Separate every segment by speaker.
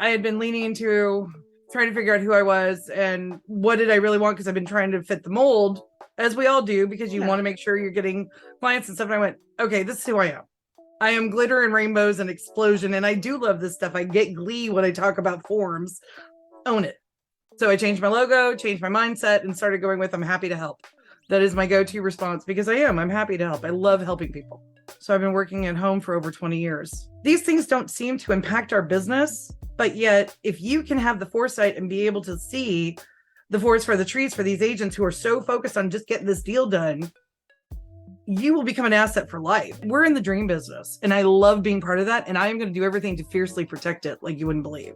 Speaker 1: I had been leaning into trying to figure out who I was and what did I really want, because I've been trying to fit the mold, as we all do, because you want to make sure you're getting clients and stuff. And I went, okay, this is who I am. I am glitter and rainbows and explosion. And I do love this stuff. I get glee when I talk about forms. Own it. So I changed my logo, changed my mindset, and started going with I'm happy to help. That is my go-to response, because I'm happy to help. I love helping people. So I've been working at home for over 20 years. These things don't seem to impact our business, but yet if you can have the foresight and be able to see the forest for the trees for these agents who are so focused on just getting this deal done, you will become an asset for life. We're in the dream business, and I love being part of that. And I am going to do everything to fiercely protect it like you wouldn't believe.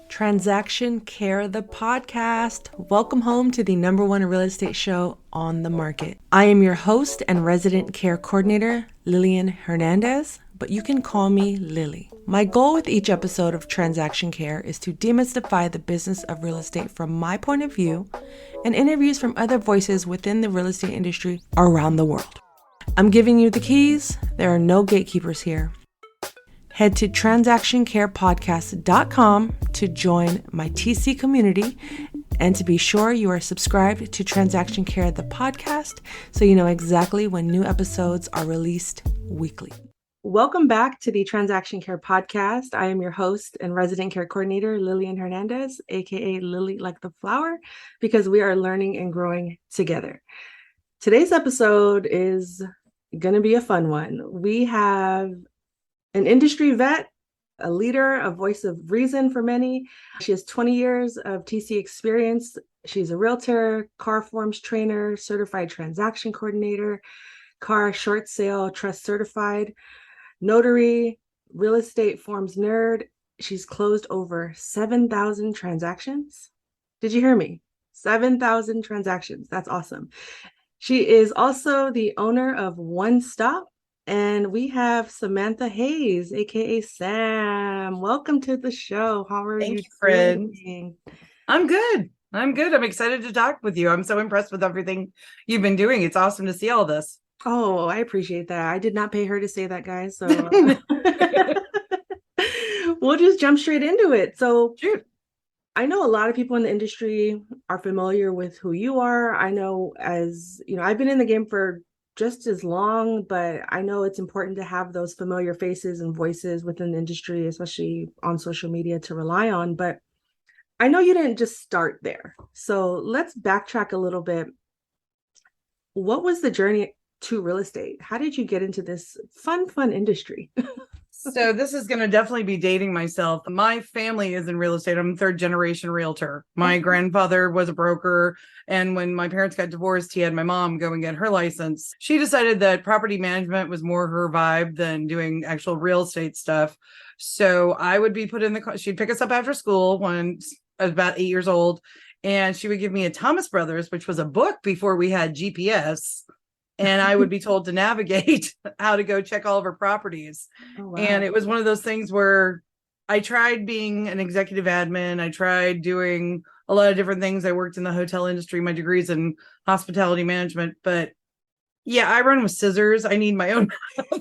Speaker 2: Transaction Care, the podcast. Welcome home to the #1 real estate show on the market. I am your host and resident care coordinator, Lillian Hernandez, but you can call me Lilly. My goal with each episode of Transaction Care is to demystify the business of real estate from my point of view and interviews from other voices within the real estate industry around the world. I'm giving you the keys. There are no gatekeepers here. Head to transactioncarepodcast.com to join my TC community and to be sure you are subscribed to Transaction Care, the podcast, so you know exactly when new episodes are released weekly. Welcome back to the Transaction Care podcast. I am your host and resident care coordinator, Lillian Hernandez, aka Lily like the flower, because we are learning and growing together. Today's episode is going to be a fun one. We have an industry vet, a leader, a voice of reason for many. She has 20 years of TC experience. She's a realtor, car forms trainer, certified transaction coordinator, car short sale trust certified, notary, real estate forms nerd. She's closed over 7,000 transactions. Did you hear me? 7,000 transactions. That's awesome. She is also the owner of One Stop. And we have Samantha Hayes, aka Sam. Welcome to the show. How are you
Speaker 1: doing? I'm good. I'm excited to talk with you. I'm so impressed with everything you've been doing. It's awesome to see all this.
Speaker 2: Oh, I appreciate that. I did not pay her to say that, guys. So we'll just jump straight into it. So
Speaker 1: shoot.
Speaker 2: I know a lot of people in the industry are familiar with who you are. I know, as you know, I've been in the game for just as long, but I know it's important to have those familiar faces and voices within the industry, especially on social media, to rely on. But I know you didn't just start there. So let's backtrack a little bit. What was the journey to real estate? How did you get into this fun industry?
Speaker 1: So this is going to definitely be dating myself. My family is in real estate. I'm a third generation realtor. My grandfather was a broker. And when my parents got divorced, he had my mom go and get her license. She decided that property management was more her vibe than doing actual real estate stuff. So I would be put in the car. She'd pick us up after school when I was about 8 years old. And she would give me a Thomas Brothers, which was a book before we had GPS. And I would be told to navigate how to go check all of her properties. Oh, wow. And it was one of those things where I tried being an executive admin. I tried doing a lot of different things. I worked in the hotel industry. My degree's in hospitality management. But yeah, I run with scissors. I need my own mouth.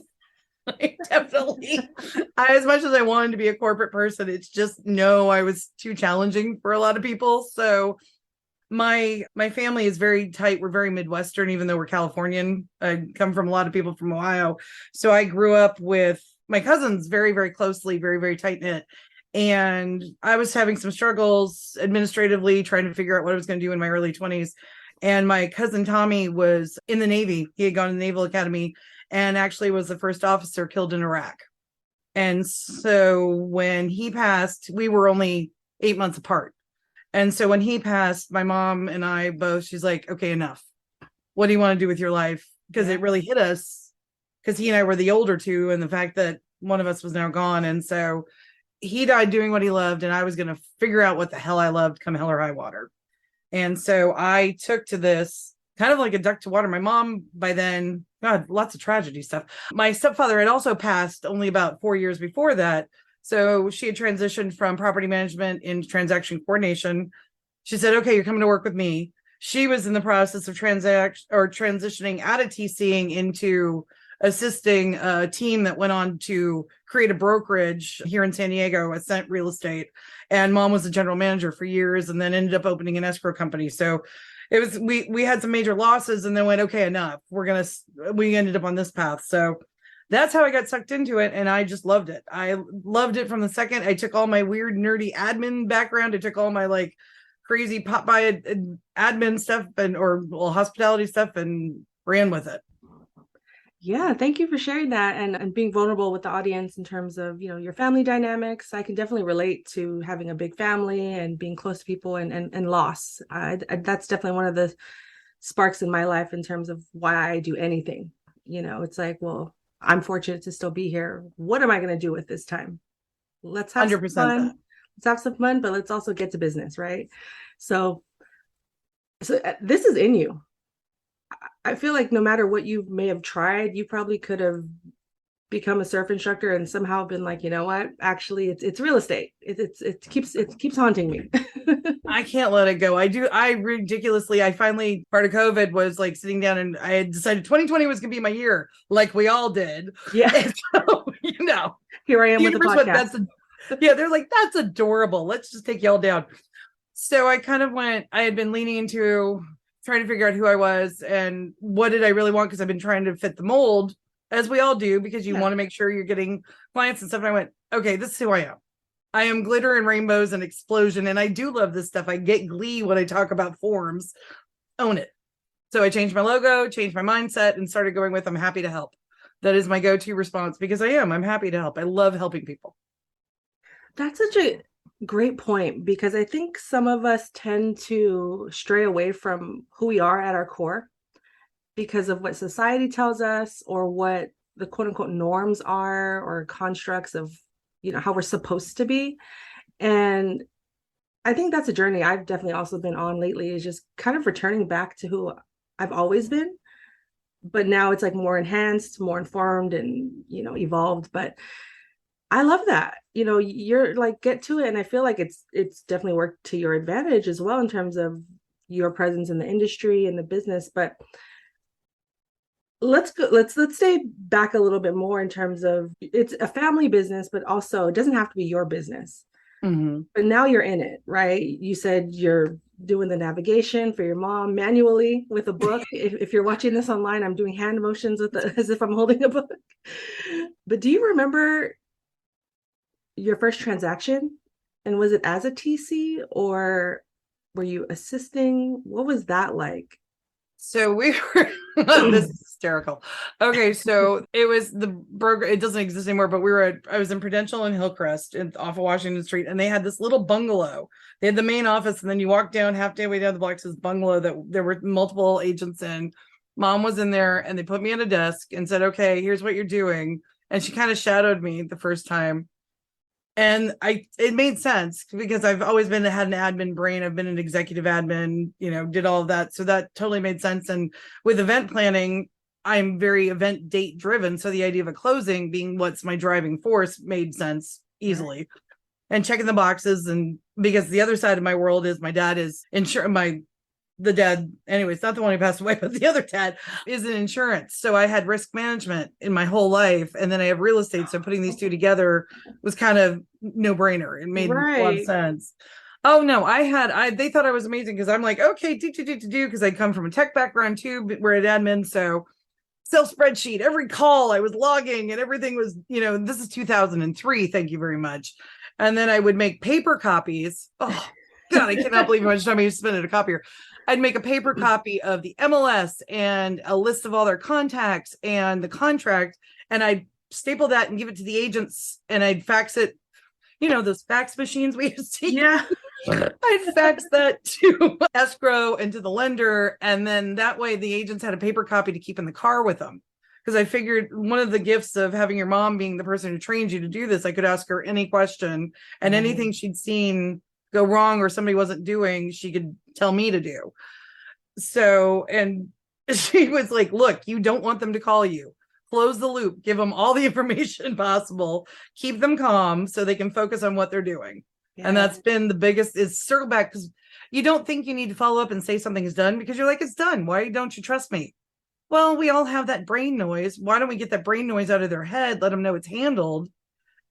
Speaker 1: Definitely. As much as I wanted to be a corporate person, it's just, I was too challenging for a lot of people. So my family is very tight. We're very Midwestern, even though we're Californian. I come from a lot of people from Ohio. So I grew up with my cousins very, very closely, very, very tight knit. And I was having some struggles administratively, trying to figure out what I was going to do in my early 20s. And my cousin Tommy was in the Navy. He had gone to the Naval Academy and actually was the first officer killed in Iraq. And so when he passed, we were only 8 months apart. And so when he passed, my mom and I both, she's like, okay, enough. What do you want to do with your life? Because it really hit us, because he and I were the older two, and the fact that one of us was now gone. And so he died doing what he loved, and I was going to figure out what the hell I loved come hell or high water. And so I took to this kind of like a duck to water. My mom, by then, God, lots of tragedy stuff. My stepfather had also passed only about 4 years before that. So she had transitioned from property management into transaction coordination. She said, okay, you're coming to work with me. She was in the process of transitioning out of TCing into assisting a team that went on to create a brokerage here in San Diego, Ascent Real Estate. And mom was the general manager for years and then ended up opening an escrow company. So it was, we had some major losses and then went, okay, enough. We ended up on this path. So that's how I got sucked into it. And I just loved it. I loved it from the second. I took all my weird, nerdy admin background. I took all my like crazy pop by admin stuff or hospitality stuff and ran with it.
Speaker 2: Yeah, thank you for sharing that and being vulnerable with the audience in terms of, your family dynamics. I can definitely relate to having a big family and being close to people and loss. That's definitely one of the sparks in my life in terms of why I do anything. It's like, well, I'm fortunate to still be here. What am I going to do with this time? Let's have
Speaker 1: 100%
Speaker 2: some fun.
Speaker 1: that.
Speaker 2: Let's have some fun, but let's also get to business, right? So this is in you. I feel like no matter what you may have tried, you probably could have become a surf instructor and somehow been like, you know what? Actually, it's real estate. It keeps haunting me.
Speaker 1: I can't let it go. I finally, part of COVID was like sitting down and I had decided 2020 was going to be my year, like we all did.
Speaker 2: Yeah.
Speaker 1: And so,
Speaker 2: Here I am with the podcast.
Speaker 1: They're like, that's adorable. Let's just take y'all down. So I kind of I had been leaning into trying to figure out who I was and what did I really want? Because I've been trying to fit the mold, as we all do, because you want to make sure you're getting clients and stuff. And I went, okay, this is who I am. I am glitter and rainbows and explosion. And I do love this stuff. I get glee when I talk about forms. Own it. So I changed my logo, changed my mindset, and started going with I'm happy to help. That is my go-to response because I'm happy to help. I love helping people.
Speaker 2: That's such a great point, because I think some of us tend to stray away from who we are at our core because of what society tells us or what the quote unquote norms are or constructs of, how we're supposed to be. And I think that's a journey I've definitely also been on lately, is just kind of returning back to who I've always been. But now it's like more enhanced, more informed and, evolved. But I love that. You're like, get to it. And I feel like it's definitely worked to your advantage as well in terms of your presence in the industry and the business. But let's stay back a little bit more in terms of it's a family business, but also it doesn't have to be your business.
Speaker 1: Mm-hmm.
Speaker 2: But now you're in it, right? You said you're doing the navigation for your mom manually with a book. if you're watching this online, I'm doing hand motions as if I'm holding a book. But do you remember your first transaction? And was it as a TC or were you assisting? What was that like?
Speaker 1: So we were, this is hysterical. Okay. So it was the broker. It doesn't exist anymore, but I was in Prudential and Hillcrest off of Washington Street. And they had this little bungalow. They had the main office. And then you walk down halfway down the block to this bungalow that there were multiple agents in. Mom was in there and they put me at a desk and said, okay, here's what you're doing. And she kind of shadowed me the first time. And it made sense because I've always had an admin brain. I've been an executive admin, did all of that. So that totally made sense. And with event planning, I'm very event date driven. So the idea of a closing being what's my driving force made sense easily. Right. And checking the boxes. And because the other side of my world is my dad is the dad, anyways, not the one who passed away, but the other dad is in insurance. So I had risk management in my whole life. And then I have real estate. So putting these two together was kind of no brainer. It made a lot of sense. Oh no, they thought I was amazing because I'm like, okay, do, because I come from a tech background too, but we're at admin. So Excel spreadsheet, every call I was logging and everything was, this is 2003. Thank you very much. And then I would make paper copies. Oh God, I cannot believe how much time I used to spend at a copier. I'd make a paper copy of the MLS and a list of all their contacts and the contract. And I'd staple that and give it to the agents and I'd fax it, those fax machines we used to use.
Speaker 2: Yeah.
Speaker 1: I'd fax that to escrow and to the lender. And then that way the agents had a paper copy to keep in the car with them. Because I figured one of the gifts of having your mom being the person who trained you to do this, I could ask her any question and anything she'd seen go wrong or somebody wasn't doing, she could tell me to do. So, and she was like, look, you don't want them to call you. Close the loop, give them all the information possible, keep them calm so they can focus on what they're doing. Yeah. And that's been the biggest is circle back because you don't think you need to follow up and say something is done because you're like, it's done. Why don't you trust me? Well, we all have that brain noise. Why don't we get that brain noise out of their head, let them know it's handled,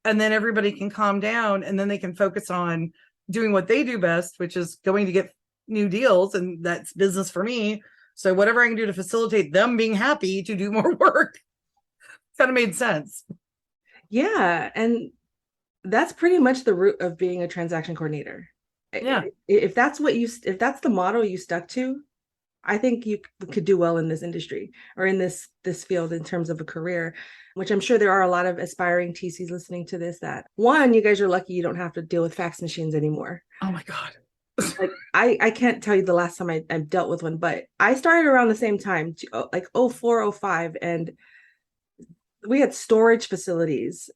Speaker 1: and then everybody can calm down, and then they can focus on doing what they do best, which is going to get new deals, and that's business for me. So whatever I can do to facilitate them being happy to do more work kind of made sense.
Speaker 2: Yeah, and that's pretty much the root of being a transaction coordinator.
Speaker 1: Yeah.
Speaker 2: If that's if that's the model you stuck to, I think you could do well in this industry or in this field in terms of a career, which I'm sure there are a lot of aspiring TCs listening to this. That one, you guys are lucky you don't have to deal with fax machines anymore.
Speaker 1: Oh my God.
Speaker 2: Like I can't tell you the last time I've dealt with one, but I started around the same time, like 04, 05, and we had storage facilities,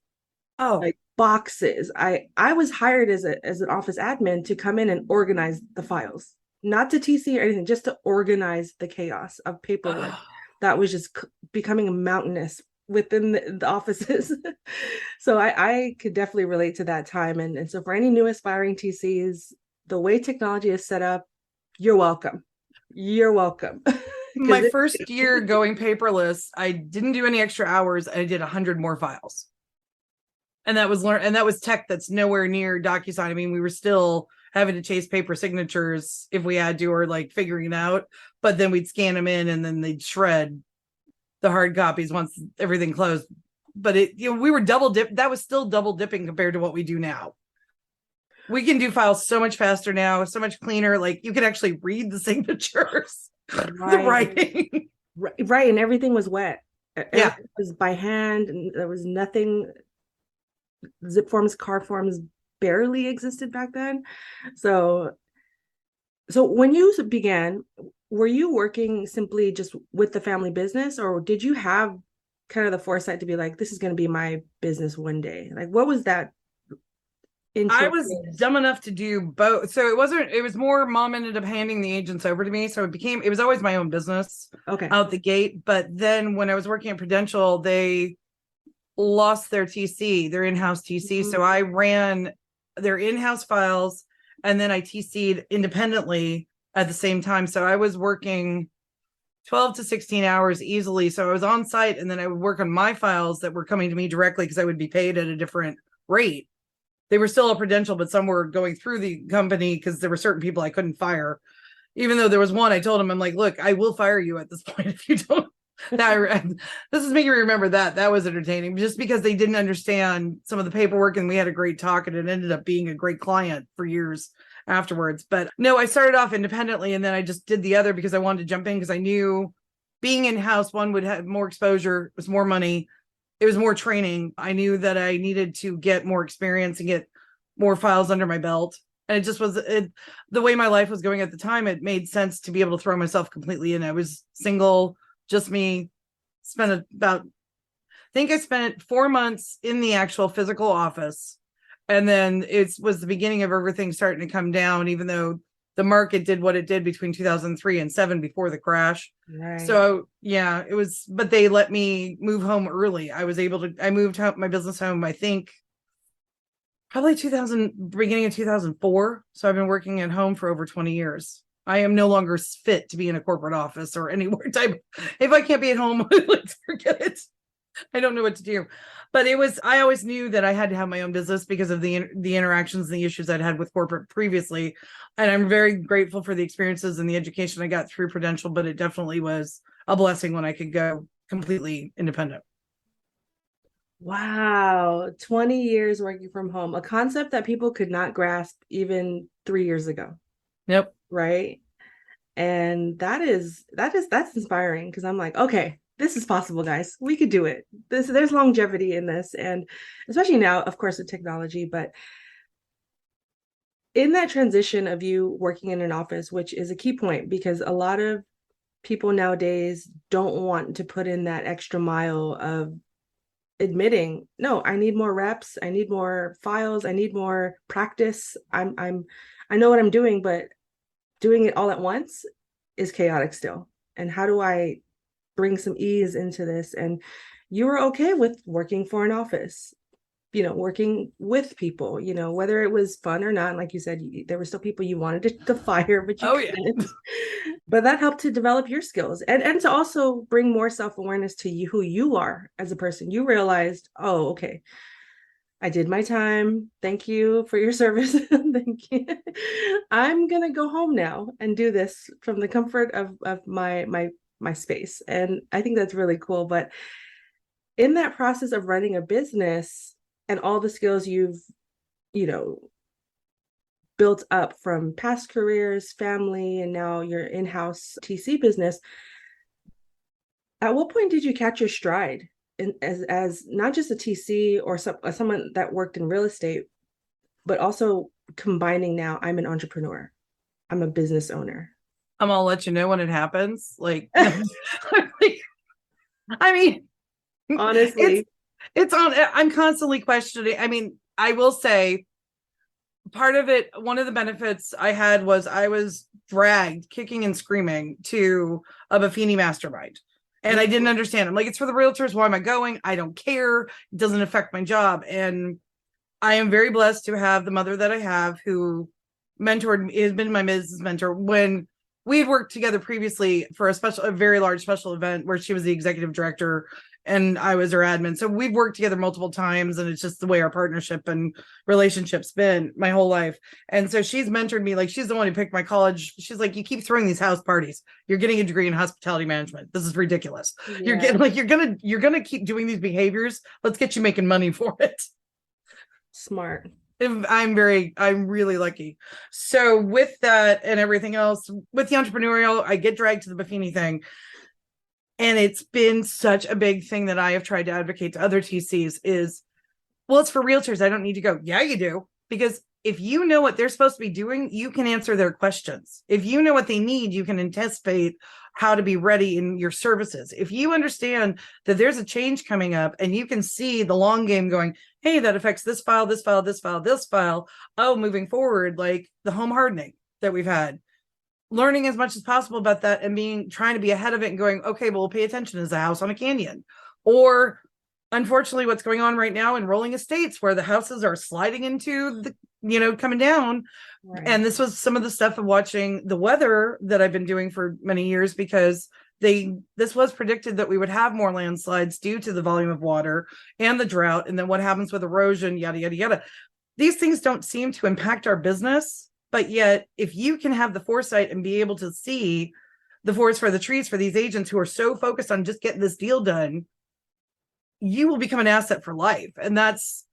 Speaker 2: like boxes. I was hired as an office admin to come in and organize the files, not to TC or anything, just to organize the chaos of paperwork that was just becoming mountainous within the offices. So I could definitely relate to that time. And so for any new aspiring TCs, the way technology is set up, you're welcome. You're welcome.
Speaker 1: My first year going paperless, I didn't do any extra hours. I did 100 more files. And that was tech that's nowhere near DocuSign. I mean, we were still having to chase paper signatures if we had to, or like figuring it out. But then we'd scan them in and then they'd shred the hard copies once everything closed. But we were double dip. That was still double dipping compared to what we do now. We can do files so much faster now, so much cleaner. Like you can actually read the signatures, the writing.
Speaker 2: Right. And everything was wet.
Speaker 1: Yeah.
Speaker 2: It was by hand, and there was nothing. Zip forms, card forms barely existed back then. So when you began, were you working simply just with the family business, or did you have kind of the foresight to be like, this is going to be my business one day? Like, what was that?
Speaker 1: I was dumb enough to do both. So it was more mom ended up handing the agents over to me. So it was always my own business out the gate. But then when I was working at Prudential, they lost their TC, their in-house TC. So I ran their in-house files and then I TC'd independently at the same time. So I was working 12 to 16 hours easily. So I was on site and then I would work on my files that were coming to me directly because I would be paid at a different rate. They were still a Prudential, but some were going through the company because there were certain people I couldn't fire. Even though there was one, I told him, I'm like, look, I will fire you at this point if you don't. This is making me remember that was entertaining just because they didn't understand some of the paperwork and we had a great talk and it ended up being a great client for years afterwards. But no, I started off independently and then I just did the other because I wanted to jump in because I knew being in-house, one would have more exposure, it was more money, it was more training. I knew that I needed to get more experience and get more files under my belt. And it just was the way my life was going at the time, it made sense to be able to throw myself completely in. I was single, just me, I think I spent 4 months in the actual physical office. And then it was the beginning of everything starting to come down, even though the market did what it did between 2003 and 2007 before the crash. Right. So yeah, it was, but they let me move home early. I moved my business home, I think probably beginning of 2004. So I've been working at home for over 20 years. I am no longer fit to be in a corporate office or anywhere type. If I can't be at home, let's forget it. I don't know what to do. But I always knew that I had to have my own business because of the interactions and the issues I'd had with corporate previously. And I'm very grateful for the experiences and the education I got through Prudential, but it definitely was a blessing when I could go completely independent.
Speaker 2: Wow. 20 years working from home, a concept that people could not grasp even 3 years ago.
Speaker 1: Yep.
Speaker 2: Right. And that's inspiring because I'm like, okay, this is possible, guys. We could do it. There's longevity in this. And especially now, of course, with technology, but in that transition of you working in an office, which is a key point because a lot of people nowadays don't want to put in that extra mile of admitting, no, I need more reps, I need more files, I need more practice. I know what I'm doing, but doing it all at once is chaotic still. And how do I bring some ease into this? And you were okay with working for an office. working with people, whether it was fun or not. Like you said, there were still people you wanted to fire, but you couldn't. But that helped to develop your skills and to also bring more self-awareness to you, who you are as a person. You realized, oh, okay, I did my time. Thank you for your service. Thank you. I'm gonna go home now and do this from the comfort of my space. And I think that's really cool. But in that process of running a business and all the skills you've, built up from past careers, family, and now your in-house TC business, at what point did you catch your stride as not just a TC or someone that worked in real estate, but also combining now, I'm an entrepreneur, I'm a business owner?
Speaker 1: I'm gonna let you know when it happens. Like, I mean,
Speaker 2: honestly,
Speaker 1: it's on. I'm constantly questioning. I mean, I will say part of it, one of the benefits I had was I was dragged kicking and screaming to a Buffini mastermind. And I didn't understand. I'm like, it's for the realtors. Why am I going? I don't care. It doesn't affect my job. And I am very blessed to have the mother that I have who has been my business mentor. When we had worked together previously for a very large special event where she was the executive director and I was her admin. So we've worked together multiple times, and it's just the way our partnership and relationship's been my whole life. And so she's mentored me. Like, she's the one who picked my college. She's like, you keep throwing these house parties. You're getting a degree in hospitality management. This is ridiculous. Yeah. You're gonna keep doing these behaviors. Let's get you making money for it.
Speaker 2: Smart.
Speaker 1: I'm really lucky. So with that and everything else, with the entrepreneurial, I get dragged to the Buffini thing. And it's been such a big thing that I have tried to advocate to other TCs is, well, it's for realtors. I don't need to go. Yeah, you do. Because if you know what they're supposed to be doing, you can answer their questions. If you know what they need, you can anticipate how to be ready in your services. If you understand that there's a change coming up and you can see the long game going, hey, that affects this file, this file, this file, this file. Oh, moving forward, like the home hardening that we've had. Learning as much as possible about that and trying to be ahead of it and going, okay, well, we'll pay attention as a house on a canyon. Or unfortunately, what's going on right now in rolling estates where the houses are sliding into the, coming down. Right. And this was some of the stuff of watching the weather that I've been doing for many years, because this was predicted that we would have more landslides due to the volume of water and the drought. And then what happens with erosion, yada, yada, yada. These things don't seem to impact our business. But yet, if you can have the foresight and be able to see the forest for the trees for these agents who are so focused on just getting this deal done, you will become an asset for life. And that's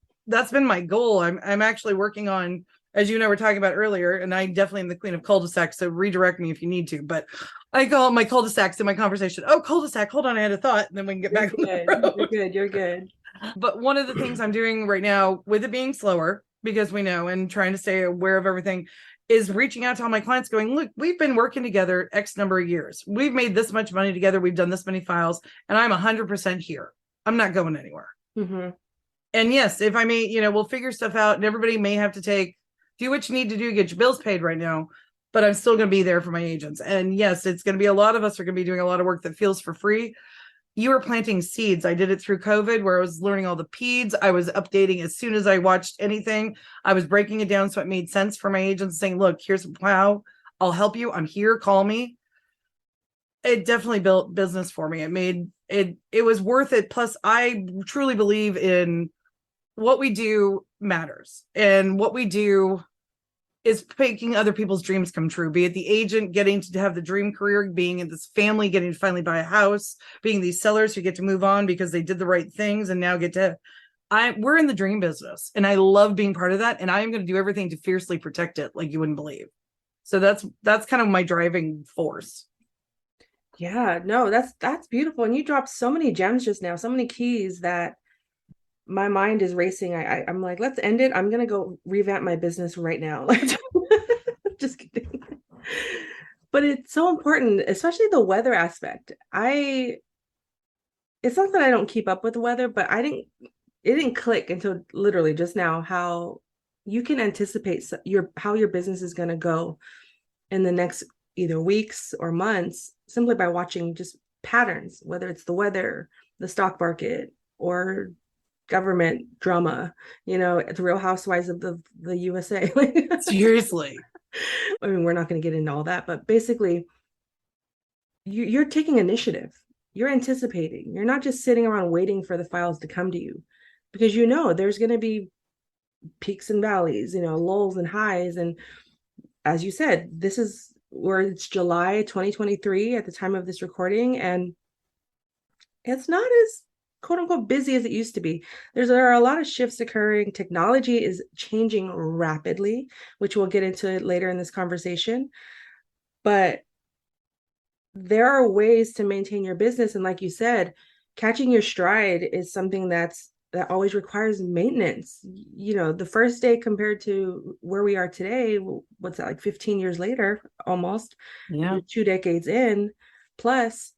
Speaker 1: been my goal. I'm actually working on, as you know, we're talking about earlier, and I definitely am the queen of cul-de-sacs, so redirect me if you need to. But I call my cul-de-sacs in my conversation. Oh, cul-de-sac, hold on, I had a thought, and then we can get back on the road. You're good. But one of the things I'm doing right now, with it being slower, because we know, and trying to stay aware of everything, is reaching out to all my clients going, look, we've been working together X number of years. We've made this much money together. We've done this many files, and I'm 100% here. I'm not going anywhere. Mm-hmm. And yes, if I may, we'll figure stuff out, and everybody may have to do what you need to do to get your bills paid right now, but I'm still going to be there for my agents. And yes, it's going to be a lot of us are going to be doing a lot of work that feels for free. You were planting seeds. I did it through COVID, where I was learning all the PEDs. I was updating as soon as I watched anything. I was breaking it down so it made sense for my agents, saying, look, here's how I'll help you. I'm here. Call me. It definitely built business for me. It was worth it. Plus, I truly believe in what we do matters. And what we do is making other people's dreams come true, be it the agent getting to have the dream career, being in this family, getting to finally buy a house, being these sellers who get to move on because they did the right things and now we're in the dream business, and I love being part of that. And I am going to do everything to fiercely protect it like you wouldn't believe. So that's kind of my driving force.
Speaker 2: Yeah, no, that's beautiful. And you dropped so many gems just now, so many keys that my mind is racing. I'm like, let's end it. I'm going to go revamp my business right now. Just kidding. But it's so important, especially the weather aspect. It's not that I don't keep up with the weather, but it didn't click until literally just now how you can anticipate how your business is going to go in the next either weeks or months, simply by watching just patterns, whether it's the weather, the stock market, or
Speaker 3: government drama, the Real Housewives of the USA.
Speaker 1: Seriously.
Speaker 3: I mean, we're not going to get into all that, but basically you're taking initiative. You're anticipating. You're not just sitting around waiting for the files to come to you, because there's going to be peaks and valleys, lulls and highs. And as you said, this is where it's July 2023 at the time of this recording, and it's not as quote unquote busy as it used to be. There are a lot of shifts occurring. Technology is changing rapidly, which we'll get into later in this conversation. But there are ways to maintain your business. And like you said, catching your stride is something that always requires maintenance. The first day compared to where we are today, what's that, like 15 years later, almost, 2 decades in, plus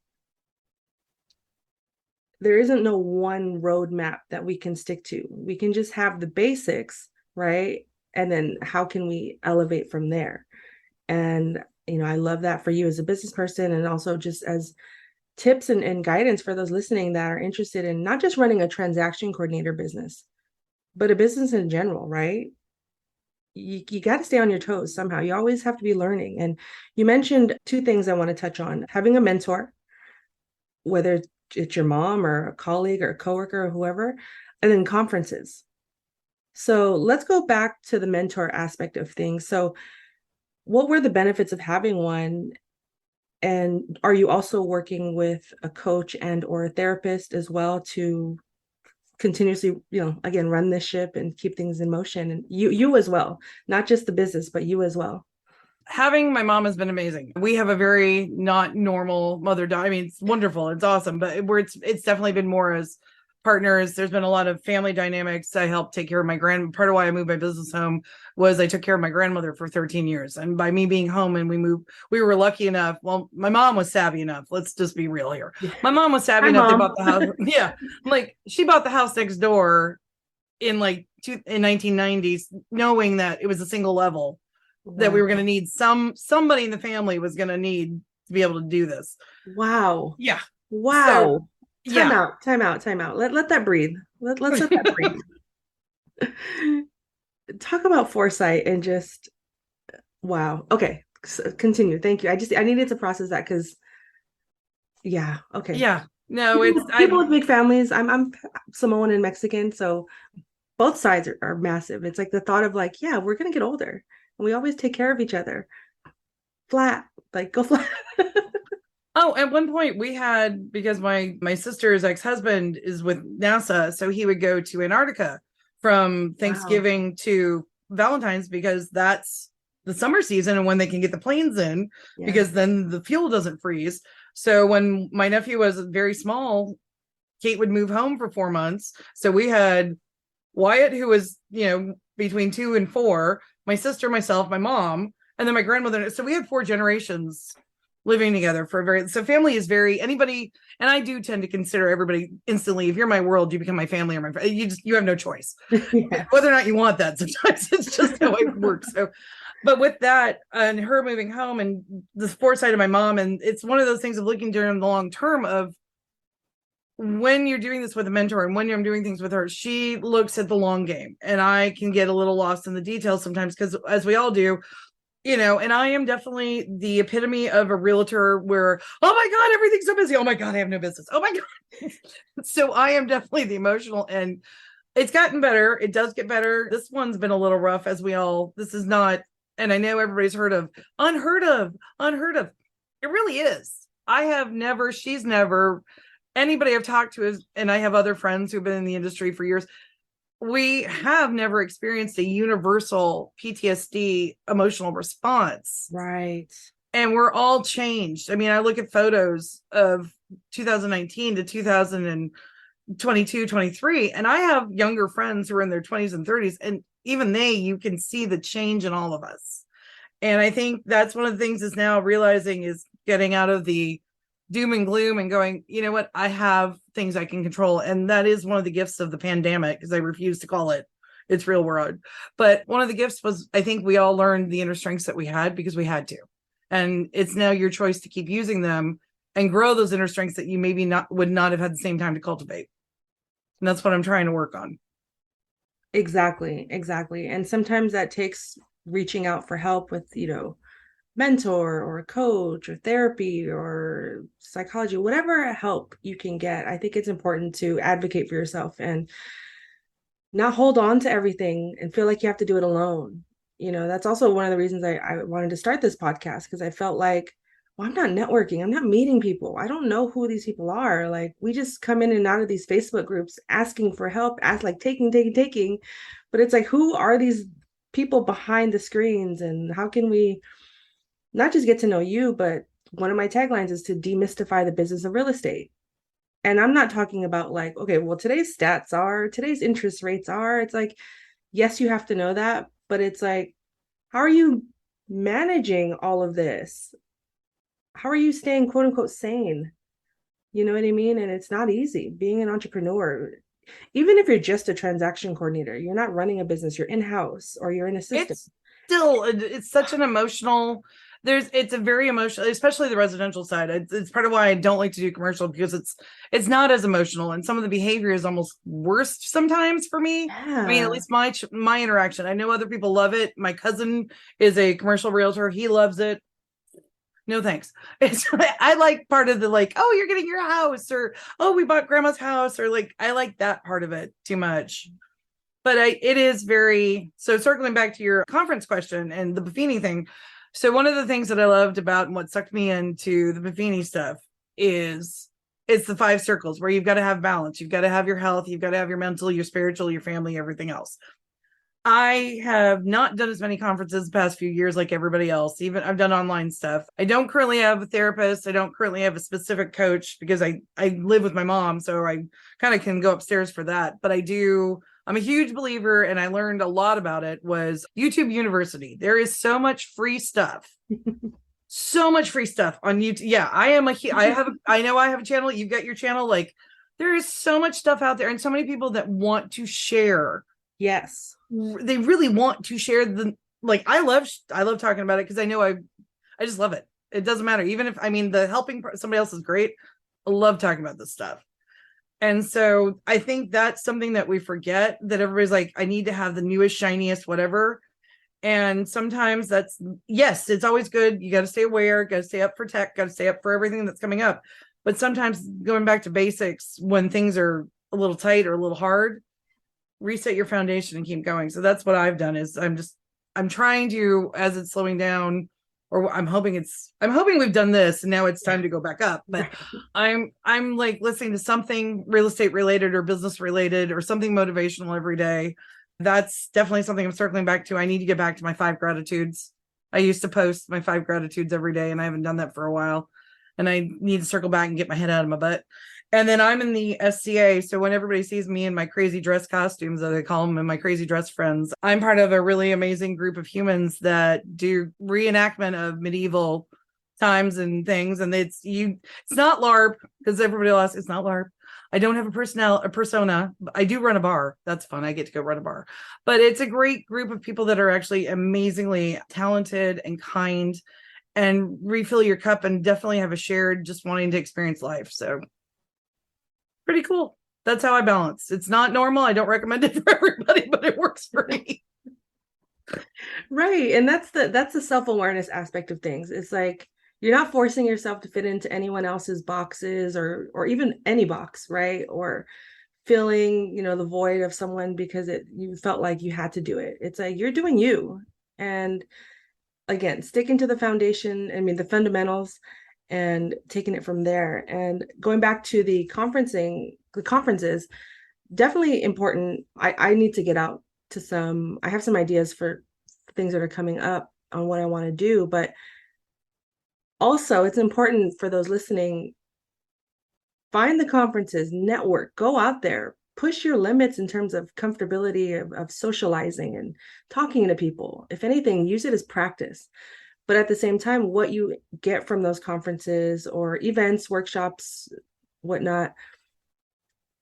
Speaker 3: there isn't no one roadmap that we can stick to. We can just have the basics, right? And then how can we elevate from there? And, I love that for you as a business person, and also just as tips and guidance for those listening that are interested in not just running a transaction coordinator business, but a business in general, right? You got to stay on your toes somehow. You always have to be learning. And you mentioned 2 things I want to touch on: having a mentor, whether it's your mom or a colleague or a coworker or whoever, and then conferences. So let's go back to the mentor aspect of things. So what were the benefits of having one? And are you also working with a coach and or a therapist as well to continuously, again, run this ship and keep things in motion? And you as well, not just the business, but you as well.
Speaker 1: Having my mom has been amazing. We have a very not normal mother-daughter. I mean, it's wonderful. It's awesome. But it's definitely been more as partners. There's been a lot of family dynamics. I helped take care of my part of why I moved my business home was I took care of my grandmother for 13 years. And by me being home and we were lucky enough. Well, my mom was savvy enough. Let's just be real here. My mom was savvy enough. They bought the house. Yeah. Like, she bought the house next door in 1990s, knowing that it was a single level. Wow. That we were going to need somebody in the family was going to need to be able to do this.
Speaker 3: Wow.
Speaker 1: Yeah.
Speaker 3: Wow. So, time out. Let that breathe. Let's let that breathe. Talk about foresight and just, wow. Okay. So continue. Thank you. I needed to process that because, yeah. Okay.
Speaker 1: Yeah. No,
Speaker 3: people with big families. I'm Samoan and Mexican. So both sides are massive. It's like the thought of we're going to get older. And we always take care of each other. Flat, go flat.
Speaker 1: Oh, at one point we had, because my sister's ex-husband is with NASA, so he would go to Antarctica from Thanksgiving to Valentine's, because that's the summer season and when they can get the planes in, because then the fuel doesn't freeze. So when my nephew was very small, Kate would move home for 4 months. So we had Wyatt, who was, between 2 and 4, my sister, myself, my mom, and then my grandmother. So we had 4 generations living together so family is anybody, and I do tend to consider everybody instantly. If you're my world, you become my family or my friend. You have no choice. Yes. Whether or not you want that, sometimes it's just how it works. So, but with that and her moving home and the foresight of my mom, and it's one of those things of looking during the long term of when you're doing this with a mentor and when you're doing things with her, she looks at the long game, and I can get a little lost in the details sometimes, because as we all do, and I am definitely the epitome of a realtor where, oh my God, everything's so busy. Oh my God, I have no business. Oh my God. So I am definitely the emotional, and it's gotten better. It does get better. This one's been a little rough, this is not, and I know everybody's unheard of. It really is. She's never, anybody I've talked to is, and I have other friends who've been in the industry for years. We have never experienced a universal PTSD emotional response.
Speaker 3: Right.
Speaker 1: And we're all changed. I mean, I look at photos of 2019 to 2022, 23, and I have younger friends who are in their 20s and 30s, and even you can see the change in all of us. And I think that's one of the things is now realizing is getting out of the doom and gloom and going, you know what, I have things I can control. And that is one of the gifts of the pandemic, because I refuse to call it its real world. But one of the gifts was, I think we all learned the inner strengths that we had because we had to. And it's now your choice to keep using them and grow those inner strengths that you maybe would not have had the same time to cultivate. And that's what I'm trying to work on.
Speaker 3: Exactly. And sometimes that takes reaching out for help with, mentor or a coach or therapy or psychology, whatever help you can get. I think it's important to advocate for yourself and not hold on to everything and feel like you have to do it alone. That's also one of the reasons I wanted to start this podcast, because I felt like, well, I'm not networking. I'm not meeting people. I don't know who these people are. Like, we just come in and out of these Facebook groups asking for help, taking. But it's like, who are these people behind the screens, and how can we not just get to know you, but one of my taglines is to demystify the business of real estate. And I'm not talking about like, okay, well, today's interest rates are, it's like, yes, you have to know that, but it's like, how are you managing all of this? How are you staying quote unquote sane? You know what I mean? And it's not easy being an entrepreneur. Even if you're just a transaction coordinator, you're not running a business, you're in-house or you're an assistant.
Speaker 1: It's such an emotional, it's a very emotional, especially the residential side. It's part of why I don't like to do commercial, because it's not as emotional, and some of the behavior is almost worse sometimes for me.
Speaker 3: Yeah.
Speaker 1: I mean, at least my interaction. I know other people love it. My cousin is a commercial realtor. He loves it. No thanks. I like part of the like, oh, you're getting your house, or oh, we bought grandma's house, or like, I like that part of it too much. But it is very, so circling back to your conference question and the Buffini thing. So one of the things that I loved about and what sucked me into the Buffini stuff is it's the 5 circles where you've got to have balance. You've got to have your health. You've got to have your mental, your spiritual, your family, everything else. I have not done as many conferences the past few years like everybody else. Even I've done online stuff. I don't currently have a therapist. I don't currently have a specific coach because I live with my mom. So I kind of can go upstairs for that. But I'm a huge believer, and I learned a lot about it, was YouTube University. There is so much free stuff. So much free stuff on YouTube. Yeah, I know I have a channel. You've got your channel. Like, there is so much stuff out there, and so many people that want to share.
Speaker 3: Yes.
Speaker 1: They really want to share I love talking about it, because I know I just love it. It doesn't matter. Even if, the helping somebody else is great. I love talking about this stuff. And so I think that's something that we forget, that everybody's like, I need to have the newest, shiniest, whatever. And sometimes yes, it's always good. You got to stay aware, got to stay up for tech, got to stay up for everything that's coming up. But sometimes going back to basics when things are a little tight or a little hard, reset your foundation and keep going. So that's what I've done, is I'm trying to, as it's slowing down, or I'm hoping we've done this and now it's time to go back up. But I'm like listening to something real estate related or business related or something motivational every day. That's definitely something I'm circling back to. I need to get back to my 5 gratitudes. I used to post my 5 gratitudes every day, and I haven't done that for a while. And I need to circle back and get my head out of my butt. And then I'm in the SCA. So when everybody sees me in my crazy dress costumes, as I call them, and my crazy dress friends, I'm part of a really amazing group of humans that do reenactment of medieval times and things. And it's not LARP, because everybody else, it's not LARP. I don't have a persona. I do run a bar. That's fun. I get to go run a bar. But it's a great group of people that are actually amazingly talented and kind, and refill your cup, and definitely have a shared just wanting to experience life. So pretty cool. That's how I balance. It's not normal. I don't recommend it for everybody, but it works for me.
Speaker 3: Right. And that's the self-awareness aspect of things. It's like, you're not forcing yourself to fit into anyone else's boxes, or even any box, right? Or filling, the void of someone because you felt like you had to do it. It's like, you're doing you. And again, sticking to the foundation, the fundamentals, and taking it from there. And going back to the conferences, definitely important. I need to get out to I have some ideas for things that are coming up on what I want to do, but also it's important for those listening, find the conferences, network, go out there, push your limits in terms of comfortability of socializing and talking to people. If anything, use it as practice. But at the same time, what you get from those conferences or events, workshops, whatnot,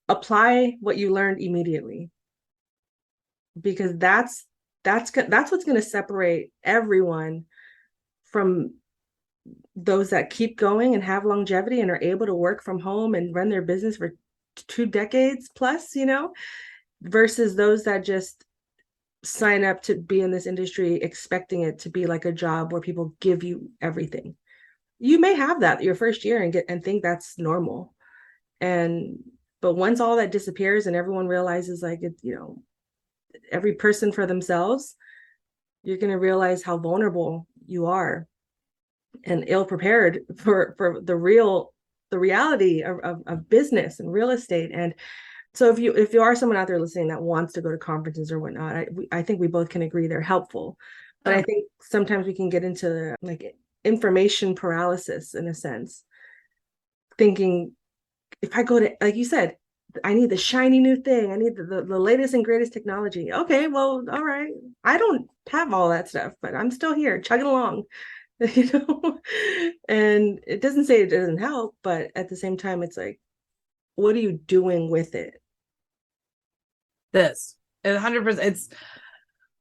Speaker 3: apply what you learned immediately. Because that's what's going to separate everyone from those that keep going and have longevity and are able to work from home and run their business for 2 decades plus, versus those that just sign up to be in this industry expecting it to be like a job where people give you everything. You may have that your first year and think that's normal. But once all that disappears and everyone realizes like it, every person for themselves, you're going to realize how vulnerable you are and ill prepared for the reality of business and real estate. And so if you are someone out there listening that wants to go to conferences or whatnot, I think we both can agree they're helpful. But I think sometimes we can get into like information paralysis in a sense, thinking if I go to, like you said, I need the shiny new thing. I need the latest and greatest technology. Okay, well, all right. I don't have all that stuff, but I'm still here chugging along, and it doesn't say it doesn't help, but at the same time, it's like, what are you doing with it?
Speaker 1: This 100%. It's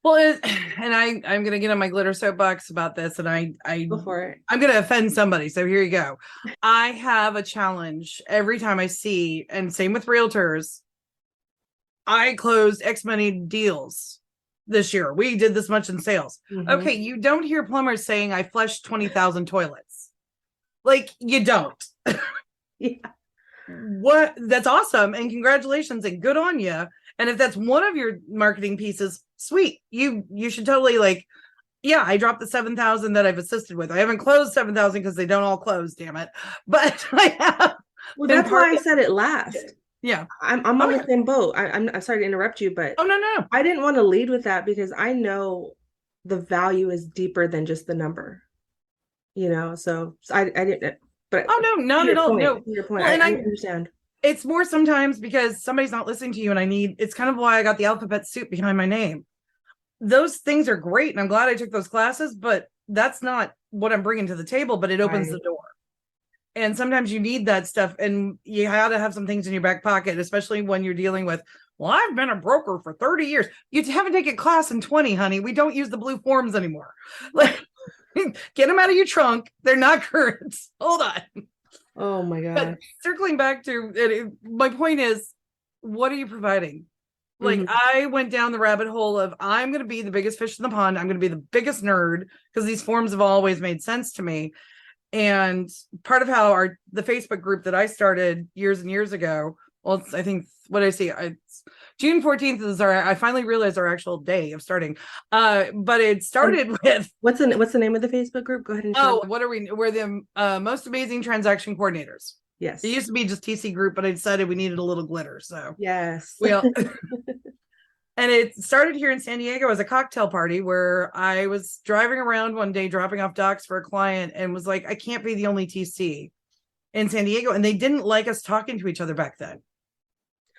Speaker 1: and I'm going to get on my glitter soapbox about this, and I
Speaker 3: Go for it.
Speaker 1: I'm going to offend somebody. So here you go. I have a challenge every time I see, and same with realtors. I closed X many deals this year. We did this much in sales.
Speaker 3: Mm-hmm.
Speaker 1: Okay. You don't hear plumbers saying I flushed 20,000 toilets. Like you don't.
Speaker 3: Yeah.
Speaker 1: What? That's awesome. And congratulations and good on you. And if that's one of your marketing pieces, sweet. You should totally like, yeah, I dropped the 7,000 that I've assisted with. I haven't closed 7,000 because they don't all close, damn it. But I have.
Speaker 3: Well, that's why I said it last.
Speaker 1: Yeah.
Speaker 3: I'm on the same boat. I'm sorry to interrupt you, but
Speaker 1: no.
Speaker 3: I didn't want to lead with that because I know the value is deeper than just the number. So I didn't. But
Speaker 1: no, not at all. No.
Speaker 3: Your point.
Speaker 1: Well,
Speaker 3: I understand.
Speaker 1: It's more sometimes because somebody's not listening to you, and it's kind of why I got the alphabet soup behind my name. Those things are great, and I'm glad I took those classes, but that's not what I'm bringing to the table, but it opens the door. And sometimes you need that stuff, and you got to have some things in your back pocket, especially when you're dealing with, well, I've been a broker for 30 years. You haven't taken a class in 20, honey. We don't use the blue forms anymore. Like, get them out of your trunk. They're not current. Hold on.
Speaker 3: Oh my God.
Speaker 1: But circling back to it, my point is, what are you providing? Like, I went down the rabbit hole of, I'm going to be the biggest fish in the pond. I'm going to be the biggest nerd because these forms have always made sense to me. And part of how the Facebook group that I started years and years ago, well, I think, what did I say? June 14th is I finally realized our actual day of starting. But it started with.
Speaker 3: What's the name of the Facebook group? Go ahead and show.
Speaker 1: What are we? We're the most amazing transaction coordinators.
Speaker 3: Yes.
Speaker 1: It used to be just TC group, but I decided we needed a little glitter. So
Speaker 3: yes.
Speaker 1: And it started here in San Diego as a cocktail party where I was driving around one day, dropping off docs for a client, and was like, I can't be the only TC in San Diego. And they didn't like us talking to each other back then.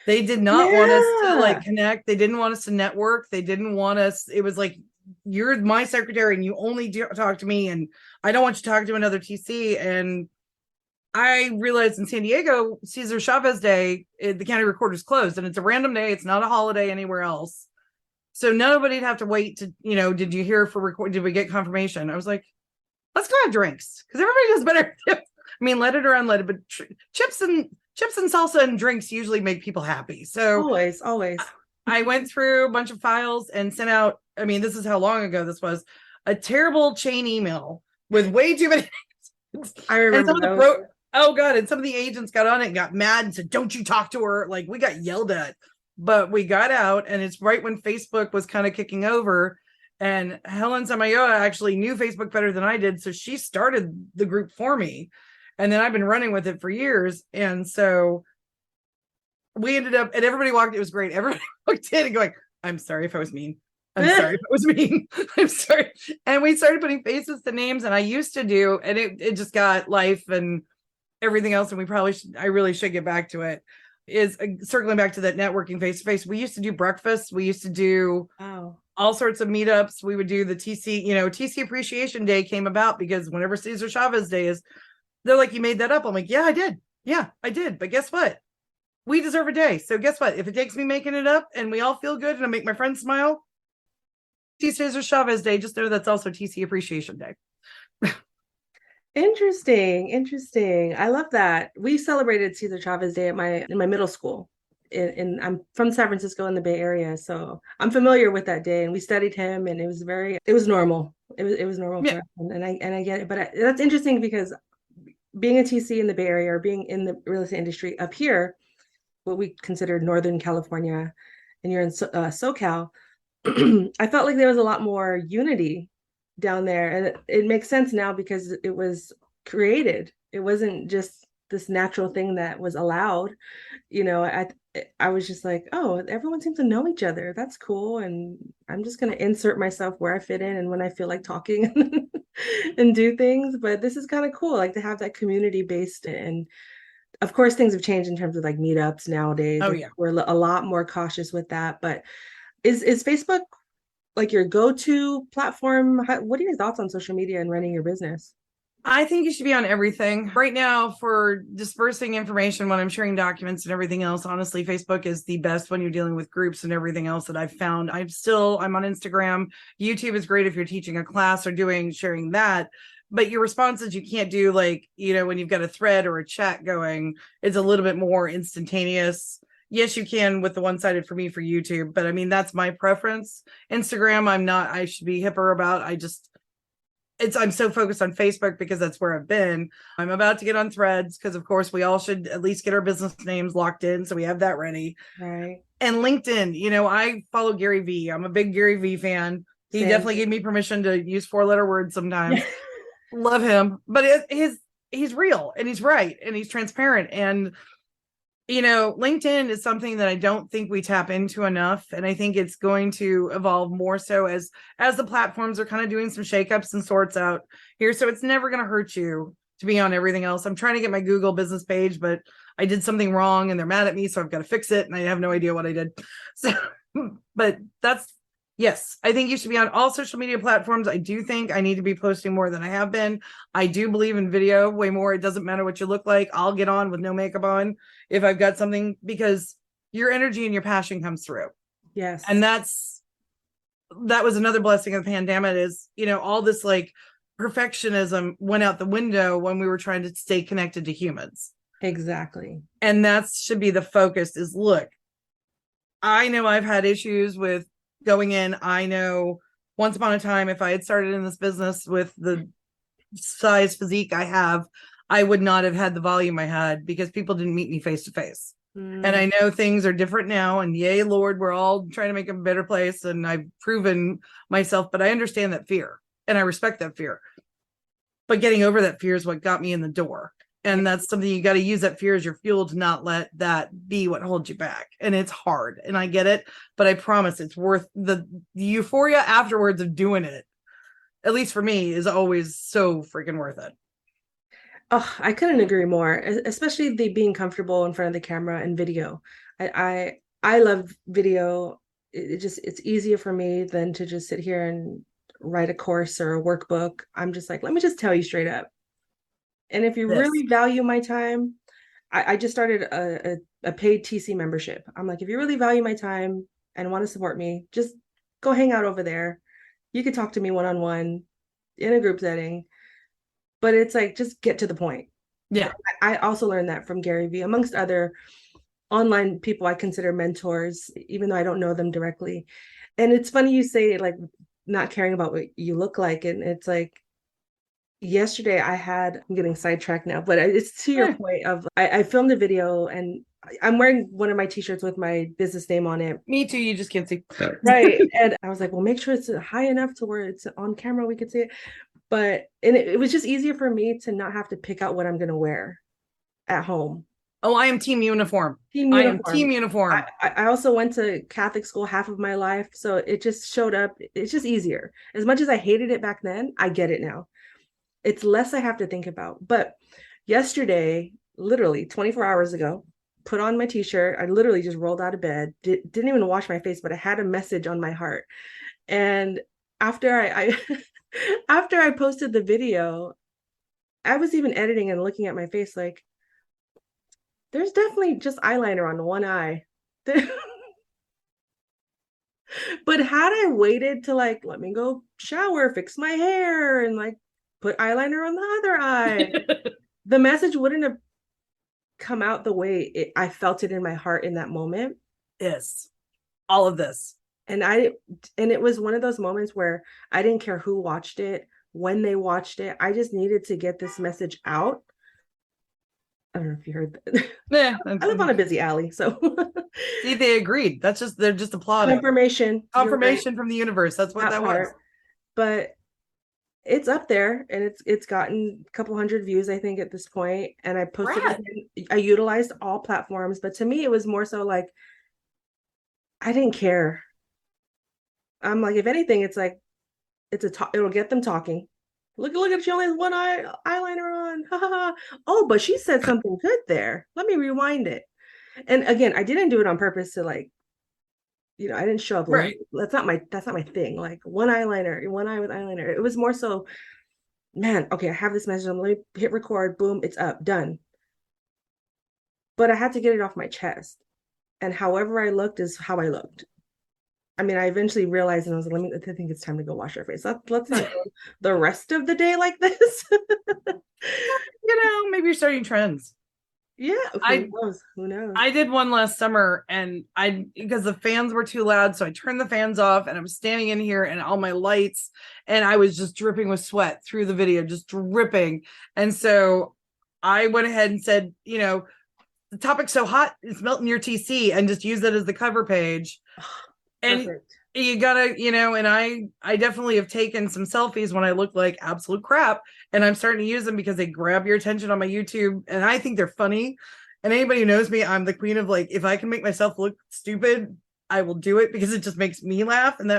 Speaker 1: They did not want us to like connect. They didn't want us to network. They didn't want us. It was like, you're my secretary and you only talk to me, and I don't want you to talk to another TC. And I realized in San Diego, Cesar Chavez Day, the county recorder's closed, and it's a random day. It's not a holiday anywhere else. So nobody'd have to wait to, did you hear for record? Did we get confirmation? I was like, let's go have drinks because everybody does better. I mean, let it or unleaded, but chips and salsa and drinks usually make people happy. So
Speaker 3: always.
Speaker 1: I went through a bunch of files and sent out, I mean, this is how long ago this was, a terrible chain email with way too many.
Speaker 3: I remember.
Speaker 1: Oh God. And some of the agents got on it and got mad and said, don't you talk to her? Like, we got yelled at, but we got out, and it's right when Facebook was kind of kicking over, and Helen Samayoa actually knew Facebook better than I did. So she started the group for me. And then I've been running with it for years. And so we ended up, and everybody walked, it was great. Everybody walked in and going, I'm sorry if I was mean. I'm sorry if I was mean. I'm sorry. And we started putting faces to names, and I used to do, and it just got life and everything else. And I really should get back to it, is circling back to that networking face to face. We used to do breakfast. We used to do all sorts of meetups. We would do the TC, TC Appreciation Day came about because whenever Cesar Chavez Day is, they're like, you made that up. I'm like, yeah, I did. Yeah, I did. But guess what? We deserve a day. So guess what? If it takes me making it up and we all feel good and I make my friends smile, Cesar Chavez Day, just know that's also TC Appreciation Day.
Speaker 3: Interesting, interesting. I love that. We celebrated Cesar Chavez Day at my middle school. I'm from San Francisco in the Bay Area, so I'm familiar with that day. And we studied him, and it was normal. It was normal
Speaker 1: Yeah.
Speaker 3: for us, and I get it. But that's interesting because being a TC in the Bay Area or being in the real estate industry up here, what we consider Northern California, and you're in SoCal, I felt like there was a lot more unity down there. And it makes sense now because it was created. It wasn't just this natural thing that was allowed. I was just like, oh, everyone seems to know each other. That's cool. And I'm just going to insert myself where I fit in and when I feel like talking and do things. But this is kind of cool, like to have that community based. And of course, things have changed in terms of like meetups nowadays.
Speaker 1: Oh yeah.
Speaker 3: We're a lot more cautious with that. But is Facebook like your go-to platform? What are your thoughts on social media and running your business?
Speaker 1: I think you should be on everything right now for dispersing information when I'm sharing documents and everything else. Honestly, Facebook is the best when you're dealing with groups and everything else that I've found. I'm on Instagram. YouTube is great if you're teaching a class or sharing that. But your responses, you can't do like, when you've got a thread or a chat going, it's a little bit more instantaneous. Yes, you can with the one-sided for me for YouTube, but I mean, that's my preference. Instagram, I should be hipper about. I'm so focused on Facebook because that's where I've been. I'm about to get on Threads because, of course, we all should at least get our business names locked in. So we have that ready.
Speaker 3: Right.
Speaker 1: And LinkedIn, I follow Gary Vee. I'm a big Gary Vee fan. He definitely gave me permission to use 4-letter words sometimes. Love him. But he's real and he's right and he's transparent. And LinkedIn is something that I don't think we tap into enough. And I think it's going to evolve more so as the platforms are kind of doing some shakeups and sorts out here. So it's never going to hurt you to be on everything else. I'm trying to get my Google business page, but I did something wrong and they're mad at me. So I've got to fix it. And I have no idea what I did. So, but yes, I think you should be on all social media platforms. I do think I need to be posting more than I have been. I do believe in video way more. It doesn't matter what you look like. I'll get on with no makeup on if I've got something, because your energy and your passion comes through.
Speaker 3: Yes.
Speaker 1: And that was another blessing of the pandemic is, all this like perfectionism went out the window when we were trying to stay connected to humans.
Speaker 3: Exactly.
Speaker 1: And that should be the focus is, look, I know I've had issues with going in. I know once upon a time, if I had started in this business with the size physique I have, I would not have had the volume I had because people didn't meet me face to face. And I know things are different now, and yay, Lord, we're all trying to make a better place. And I've proven myself, but I understand that fear and I respect that fear. But getting over that fear is what got me in the door. And that's something you got to use that fear as your fuel to not let that be what holds you back. And it's hard. And I get it, but I promise it's worth the euphoria afterwards of doing it. At least for me, is always so freaking worth it.
Speaker 3: Oh, I couldn't agree more, especially the being comfortable in front of the camera and video. I love video. It's easier for me than to just sit here and write a course or a workbook. I'm just like, let me just tell you straight up. And if you really value my time, I just started a paid TC membership. I'm like, if you really value my time and want to support me, just go hang out over there. You can talk to me one-on-one in a group setting, but it's like, just get to the point.
Speaker 1: Yeah.
Speaker 3: I also learned that from Gary Vee, amongst other online people I consider mentors, even though I don't know them directly. And it's funny you say like not caring about what you look like. And it's like, yesterday I'm getting sidetracked now, but it's to your point of I filmed a video and I'm wearing one of my t-shirts with my business name on it.
Speaker 1: Me too. You just can't see.
Speaker 3: Right. And I was like, well, make sure it's high enough to where it's on camera, we could see it. But it was just easier for me to not have to pick out what I'm going to wear at home.
Speaker 1: Oh, I am team uniform. I am team uniform.
Speaker 3: I also went to Catholic school half of my life. So it just showed up. It's just easier. As much as I hated it back then, I get it now. It's less I have to think about. But yesterday, literally 24 hours ago, put on my t-shirt. I literally just rolled out of bed, didn't even wash my face, but I had a message on my heart. And after I after I posted the video, I was even editing and looking at my face like, there's definitely just eyeliner on one eye. But had I waited to like, let me go shower, fix my hair, and like put eyeliner on the other eye. The message wouldn't have come out the way I felt it in my heart in that moment.
Speaker 1: Yes. All of this.
Speaker 3: And it was one of those moments where I didn't care who watched it, when they watched it. I just needed to get this message out. I don't know if you heard that.
Speaker 1: Yeah,
Speaker 3: I live on a busy alley, so
Speaker 1: see, they agreed. They're just applauding.
Speaker 3: Confirmation
Speaker 1: From the universe. That's what that was.
Speaker 3: But it's up there, and it's gotten a couple hundred views, I think, at this point. And I posted it. I utilized all platforms, but to me, it was more so like I didn't care. I'm like, if anything, it's like it'll get them talking. Look at, she only has one eyeliner on. Oh, but she said something good there. Let me rewind it. And again, I didn't do it on purpose to like, I didn't show up.
Speaker 1: Right.
Speaker 3: That's not my thing. Like one eye with eyeliner. It was more so, man, okay, I have this message. Let me hit record. Boom, it's up, done. But I had to get it off my chest. And however I looked is how I looked. I mean, I eventually realized, and I was like, I think it's time to go wash our face. Let's not go the rest of the day like this.
Speaker 1: Maybe you're starting trends.
Speaker 3: Yeah. Who knows?
Speaker 1: I did one last summer, and because the fans were too loud, so I turned the fans off, and I'm standing in here and all my lights, and I was just dripping with sweat through the video, just dripping. And so I went ahead and said, the topic's so hot, it's melting your TC, and just use it as the cover page. And perfect. You gotta, and I definitely have taken some selfies when I look like absolute crap, and I'm starting to use them because they grab your attention on my YouTube, and I think they're funny. And anybody who knows me, I'm the queen of like, if I can make myself look stupid, I will do it because it just makes me laugh. And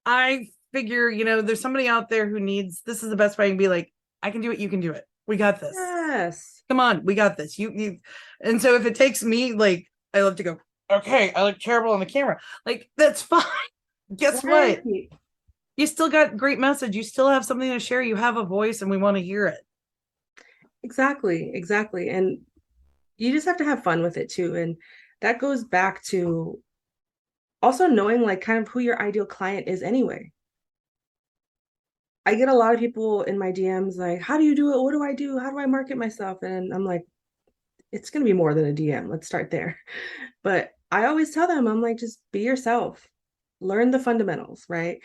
Speaker 1: I figure, there's somebody out there who needs, this is the best way I can be like, I can do it. You can do it. We got this.
Speaker 3: Yes.
Speaker 1: Come on. We got this. You. And so if it takes me, like, I love to go, okay, I look terrible on the camera. Like, that's fine. Guess what? You still got great message. You still have something to share. You have a voice, and we want to hear it.
Speaker 3: Exactly. And you just have to have fun with it too. And that goes back to also knowing like kind of who your ideal client is anyway. I get a lot of people in my DMs like, how do you do it? What do I do? How do I market myself? And I'm like, it's going to be more than a DM. Let's start there. But I always tell them, I'm like, just be yourself, learn the fundamentals, right?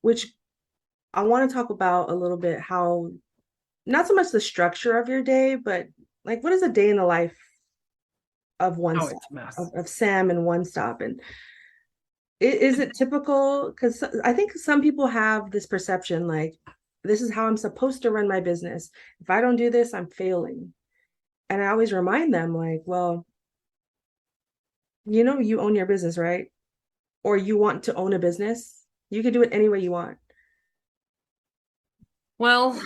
Speaker 3: Which I want to talk about a little bit, how not so much the structure of your day, but like, what is a day in the life of of Sam and One Stop? And is it typical? Because I think some people have this perception, like, this is how I'm supposed to run my business. If I don't do this, I'm failing. And I always remind them, like, well, you own your business, right? Or you want to own a business. You can do it any way you want.
Speaker 1: Well,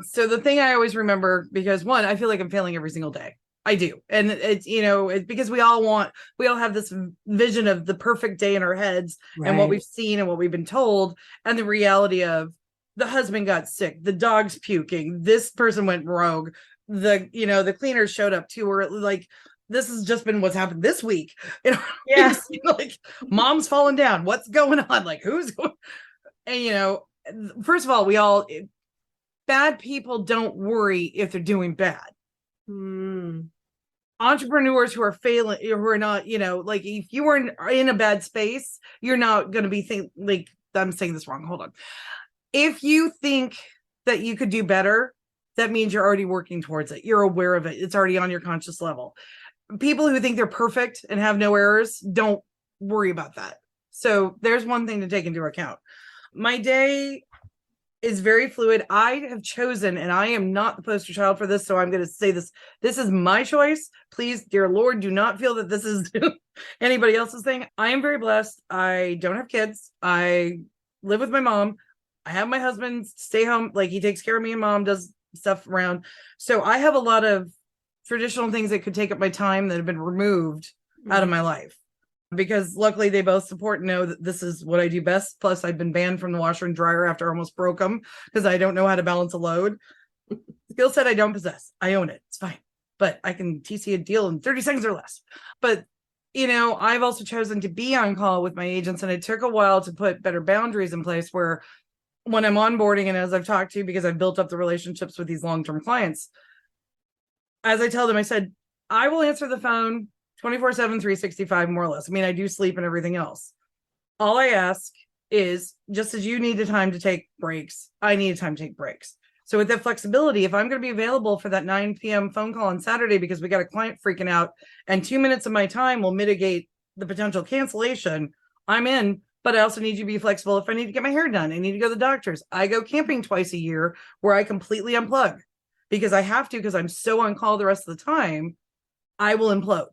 Speaker 1: so the thing I always remember, because one, I feel like I'm failing every single day. I do. And it's, it's because we all have this vision of the perfect day in our heads, right? And what we've seen and what we've been told, and the reality of the husband got sick, the dog's puking, this person went rogue, the cleaners showed up too, or like, this has just been what's happened this week.
Speaker 3: Yeah.
Speaker 1: Like, mom's falling down. What's going on? Like, who's going? And, first of all, bad people don't worry if they're doing bad. Entrepreneurs who are failing, who are not, like, if you were in a bad space, you're not going to be like, I'm saying this wrong. Hold on. If you think that you could do better, that means you're already working towards it. You're aware of it. It's already on your conscious level. People who think they're perfect and have no errors, don't worry about that. So there's one thing to take into account. My day is very fluid. I have chosen, and I am not the poster child for this, so I'm going to say this. This is my choice. Please, dear Lord, do not feel that this is anybody else's thing. I am very blessed. I don't have kids. I live with my mom. I have my husband stay home. Like, he takes care of me, and mom does stuff around. So I have a lot of traditional things that could take up my time that have been removed out of my life, because luckily they both support and know that this is what I do best. Plus, I've been banned from the washer and dryer after I almost broke them because I don't know how to balance a load. Skill set I don't possess. I own it. It's fine. But I can TC a deal in 30 seconds or less. But, I've also chosen to be on call with my agents, and it took a while to put better boundaries in place where when I'm onboarding, and as I've talked to you, because I've built up the relationships with these long-term clients, as I tell them, I said, I will answer the phone 24/7, 365, more or less. I mean, I do sleep and everything else. All I ask is, just as you need the time to take breaks, I need time to take breaks. So with that flexibility, if I'm going to be available for that 9 p.m. phone call on Saturday because we got a client freaking out and 2 minutes of my time will mitigate the potential cancellation, I'm in. But I also need you to be flexible if I need to get my hair done. I need to go to the doctor's. I go camping twice a year where I completely unplug because I have to, because I'm so on call the rest of the time, I will implode.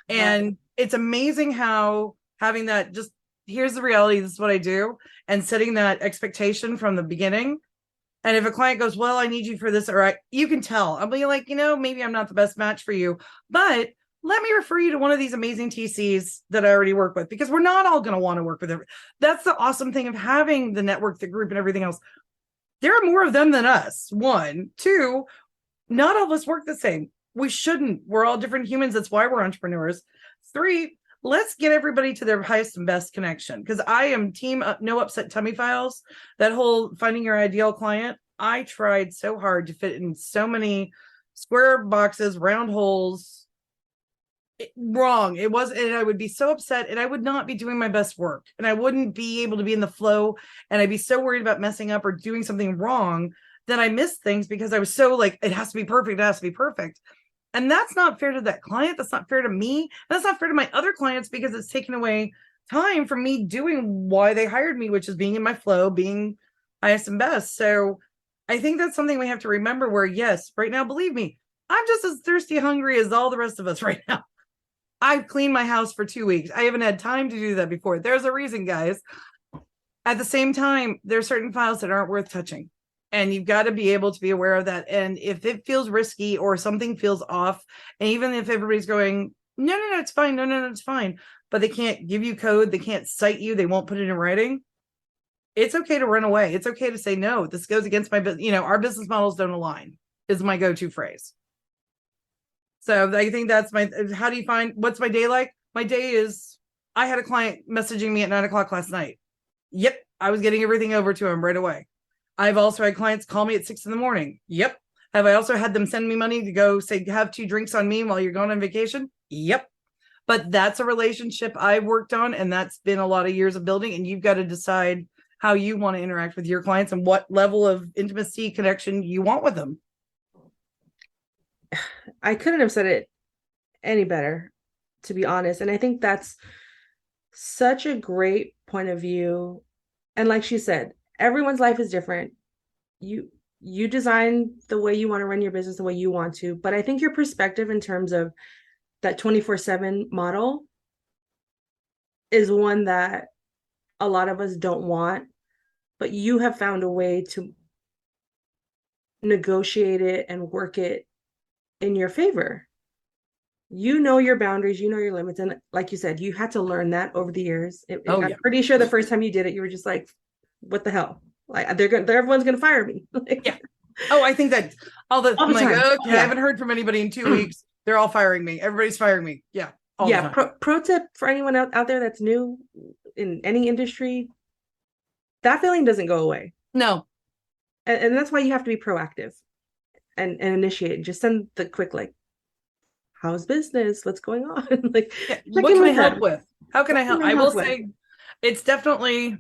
Speaker 1: And it's amazing how having that, just here's the reality, this is what I do, and setting that expectation from the beginning. And if a client goes, well, I need you for this, or you can tell, I'll be like, maybe I'm not the best match for you, but let me refer you to one of these amazing TCs that I already work with, because we're not all going to want to work with them. That's the awesome thing of having the network, the group, and everything else. There are more of them than us. 1, 2, not all of us work the same. We shouldn't. We're all different humans. That's why we're entrepreneurs. 3, let's get everybody to their highest and best connection. Because I am team no upset tummy files. That whole finding your ideal client. I tried so hard to fit in so many square boxes, round holes. Wrong. It was, and I would be so upset, and I would not be doing my best work, and I wouldn't be able to be in the flow, and I'd be so worried about messing up or doing something wrong that I missed things because I was so like, it has to be perfect. It has to be perfect. And that's not fair to that client. That's not fair to me. And that's not fair to my other clients, because it's taken away time from me doing why they hired me, which is being in my flow, being highest and best. So I think that's something we have to remember, where yes, right now, believe me, I'm just as thirsty, hungry as all the rest of us right now. I've cleaned my house for 2 weeks. I haven't had time to do that before. There's a reason, guys. At the same time, there's certain files that aren't worth touching. And you've got to be able to be aware of that. And if it feels risky or something feels off, and even if everybody's going, no, it's fine. No, it's fine. But they can't give you code. They can't cite you. They won't put it in writing. It's okay to run away. It's okay to say, no, this goes against my business. Our business models don't align is my go-to phrase. So I think that's how do you find, what's my day like? My day is, I had a client messaging me at 9:00 last night. Yep. I was getting everything over to him right away. I've also had clients call me at 6 a.m. Yep. Have I also had them send me money to go say, have 2 drinks on me while you're going on vacation? Yep. But that's a relationship I've worked on, and that's been a lot of years of building. And you've got to decide how you want to interact with your clients and what level of intimacy connection you want with them.
Speaker 3: I couldn't have said it any better, to be honest. And I think that's such a great point of view. And like she said, everyone's life is different. You design the way you want to run your business the way you want to. But I think your perspective in terms of that 24/7 model is one that a lot of us don't want, but you have found a way to negotiate it and work it in your favor. You know your boundaries, you know your limits. And like you said, you had to learn that over the years. I'm pretty sure the first time you did it, you were just like, what the hell? Like everyone's going to fire me.
Speaker 1: Yeah. Oh, I think that I'm like, okay,
Speaker 3: yeah.
Speaker 1: I haven't heard from anybody in 2 weeks. They're all firing me. Everybody's firing me. Yeah.
Speaker 3: Yeah. Pro tip for anyone out there that's new in any industry, that feeling doesn't go away.
Speaker 1: No.
Speaker 3: And that's why you have to be proactive and initiate. Just send the quick, like, how's business? What's going on? Like,
Speaker 1: yeah. What can I help with? How can I help? I will say it's definitely,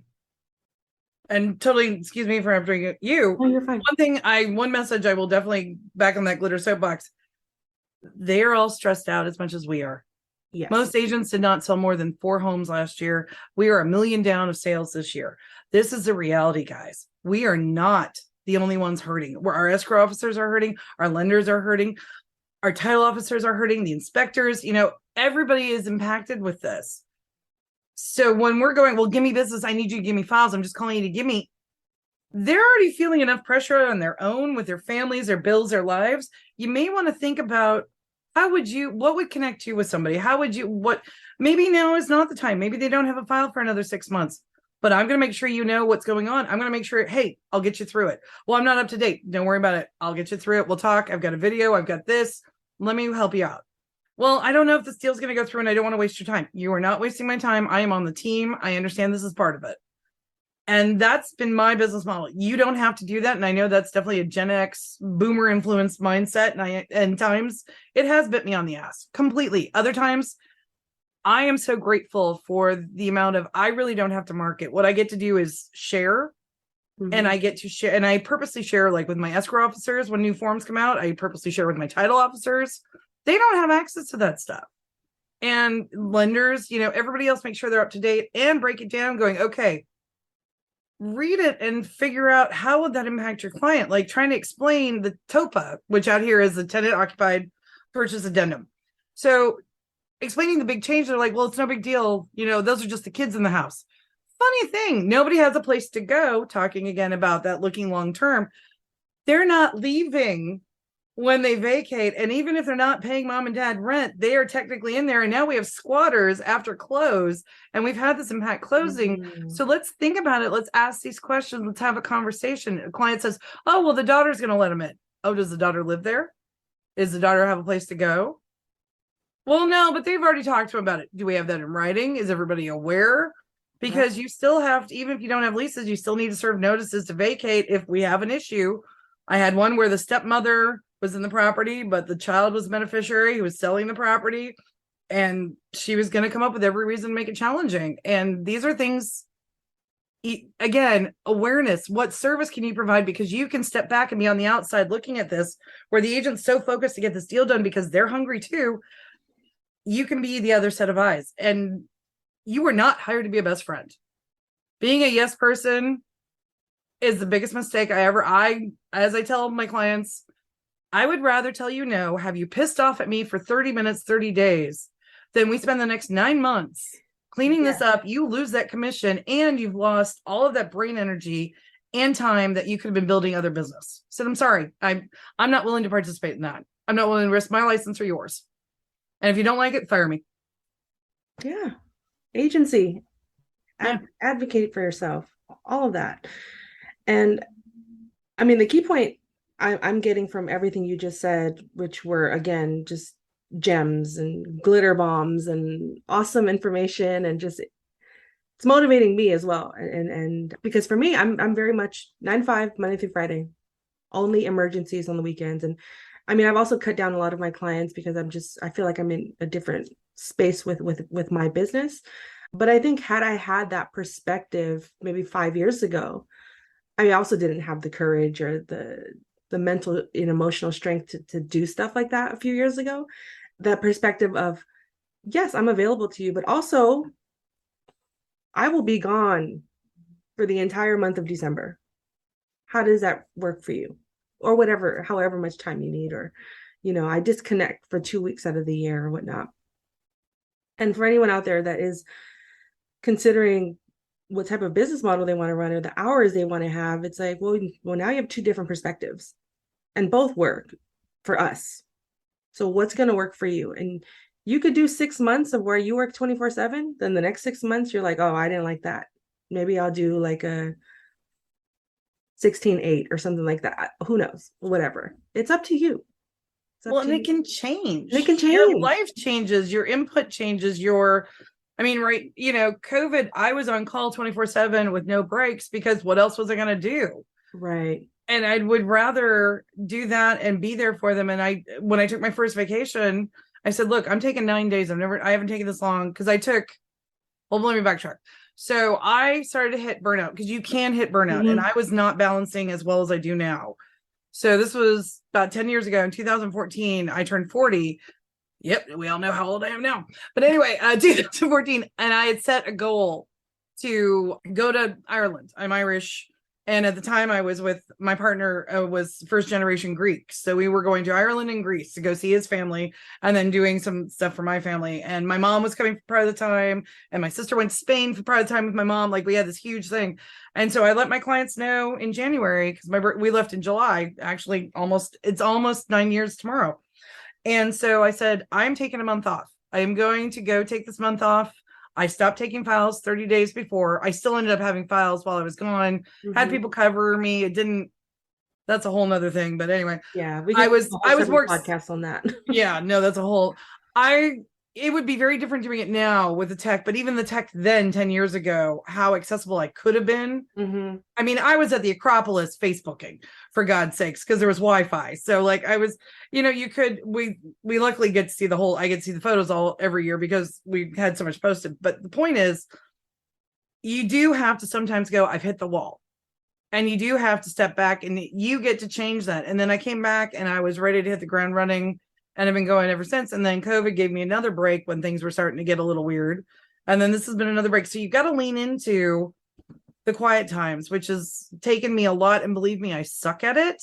Speaker 1: and totally, excuse me for interrupting you.
Speaker 3: Oh, you're fine.
Speaker 1: One message I will definitely back on that glitter soapbox. They're all stressed out as much as we are.
Speaker 3: Yes.
Speaker 1: Most agents did not sell more than 4 homes last year. We are 1 million down of sales this year. This is the reality, guys. We are not the only ones hurting. Where our escrow officers are hurting, our lenders are hurting, our title officers are hurting, the inspectors, everybody is impacted with this. So when we're going, well, give me business, I need you to give me files, I'm just calling you to give me, they're already feeling enough pressure on their own with their families, their bills, their lives. You may want to think about what would connect you with somebody? Maybe now is not the time. Maybe they don't have a file for another 6 months, but I'm going to make sure you know what's going on. I'm going to make sure, hey, I'll get you through it. Well, I'm not up to date. Don't worry about it. I'll get you through it. We'll talk. I've got a video. I've got this. Let me help you out. Well, I don't know if this deal's going to go through and I don't want to waste your time. You are not wasting my time. I am on the team. I understand this is part of it. And that's been my business model. You don't have to do that. And I know that's definitely a Gen X boomer influenced mindset. And times it has bit me on the ass completely. Other times I am so grateful for the amount of, I really don't have to market. What I get to do is share. And I get to share, and I purposely share like with my escrow officers when new forms come out. I purposely share with my title officers. They don't have access to that stuff. And lenders, everybody else make sure they're up to date and break it down going, okay, read it and figure out how would that impact your client, like trying to explain the TOPA, which out here is the tenant occupied purchase addendum. So explaining the big change, they're like, well, it's no big deal, those are just the kids in the house. Funny thing, nobody has a place to go. Talking again about that looking long term, they're not leaving when they vacate, and even if they're not paying mom and dad rent, they are technically in there. And now we have squatters after close, and we've had this impact closing. So let's think about it. Let's ask these questions. Let's have a conversation. A client says, oh, well, the daughter's going to let them in. Oh, does the daughter live there? Does the daughter have a place to go? Well, no, but they've already talked to them about it. Do we have that in writing? Is everybody aware? Because you still have to, even if you don't have leases, you still need to serve notices to vacate if we have an issue. I had one where the stepmother was in the property, but the child was a beneficiary who was selling the property, and she was going to come up with every reason to make it challenging. And these are things, again, awareness. What service can you provide? Because you can step back and be on the outside looking at this, where the agent's so focused to get this deal done because they're hungry too. You can be the other set of eyes. And you were not hired to be a best friend. Being a yes person is the biggest mistake as I tell my clients, I would rather tell you no, have you pissed off at me for 30 minutes, 30 days, than we spend the next 9 months cleaning this up. You lose that commission, and you've lost all of that brain energy and time that you could have been building other business. So I'm sorry. I'm not willing to participate in that. I'm not willing to risk my license or yours. And if you don't like it, fire me.
Speaker 3: Yeah. Agency, advocate for yourself, all of that. And I mean, the key point I'm getting from everything you just said, which were, again, just gems and glitter bombs and awesome information, and just it's motivating me as well. And because for me, I'm very much 9 to 5, Monday through Friday, only emergencies on the weekends. And I mean, I've also cut down a lot of my clients because I feel like I'm in a different space with my business. But I think had I had that perspective maybe 5 years ago, I also didn't have the courage or the mental and emotional strength to do stuff like that a few years ago. That perspective of, yes, I'm available to you, but also I will be gone for the entire month of December. How does that work for you? Or whatever, however much time you need, or, I disconnect for 2 weeks out of the year or whatnot. And for anyone out there that is considering what type of business model they want to run or the hours they want to have, it's like, well, now you have 2 different perspectives, and both work for us. So what's going to work for you? And you could do 6 months of where you work 24/7. Then the next 6 months, you're like, oh, I didn't like that. Maybe I'll do like a 16/8 or something like that. Who knows? Whatever. It's up to you.
Speaker 1: And it can change.
Speaker 3: It can change.
Speaker 1: Your life changes. Your input changes. COVID, I was on call 24/7 with no breaks because what else was I going to do?
Speaker 3: Right.
Speaker 1: And I would rather do that and be there for them. And when I took my first vacation, I said, look, I'm taking 9 days. I haven't taken this long because let me backtrack. So I started to hit burnout, because you can hit burnout, and I was not balancing as well as I do now. So this was about 10 years ago. In 2014, I turned 40. Yep, we all know how old I am now. But anyway, 2014, and I had set a goal to go to Ireland. I'm Irish. And at the time I was with my partner, was first generation Greek. So we were going to Ireland and Greece to go see his family, and then doing some stuff for my family. And my mom was coming for part of the time, and my sister went to Spain for part of the time with my mom. Like, we had this huge thing. And so I let my clients know in January, because we left in July, actually it's almost 9 years tomorrow. And so I said, I'm taking a month off. I am going to go take this month off. I stopped taking files 30 days before. I still ended up having files while I was gone. Had people cover me. It didn't, that's a whole nother thing. But anyway,
Speaker 3: yeah,
Speaker 1: I was more
Speaker 3: podcast on that.
Speaker 1: Yeah, no, that's a whole, I it would be very different doing it now with the tech, but even the tech then 10 years ago, how accessible I could have been.
Speaker 3: Mm-hmm.
Speaker 1: I mean, I was at the Acropolis Facebooking, for God's sakes, because there was Wi-Fi. So like I was, we luckily get to see I get to see the photos every year because we had so much posted. But the point is, you do have to sometimes go, I've hit the wall. And you do have to step back and you get to change that. And then I came back and I was ready to hit the ground running. And I've been going ever since. And then COVID gave me another break when things were starting to get a little weird. And then this has been another break. So you've got to lean into the quiet times, which has taken me a lot. And believe me, I suck at it.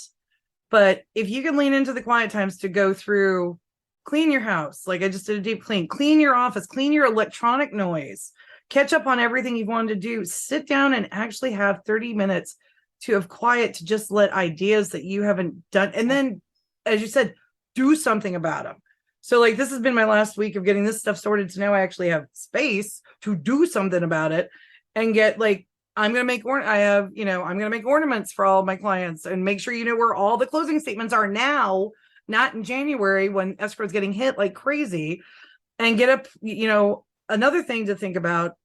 Speaker 1: But if you can lean into the quiet times to go through, clean your house. Like I just did a deep clean your office, clean your electronic noise, catch up on everything you've wanted to do, sit down and actually have 30 minutes to have quiet, to just let ideas that you haven't done. And then, as you said, do something about them. So like, this has been my last week of getting this stuff sorted. So now I actually have space to do something about it and get like, I'm going to make, I'm going to make ornaments for all of my clients and make sure, where all the closing statements are now, not in January when escrow is getting hit like crazy, and get up, another thing to think about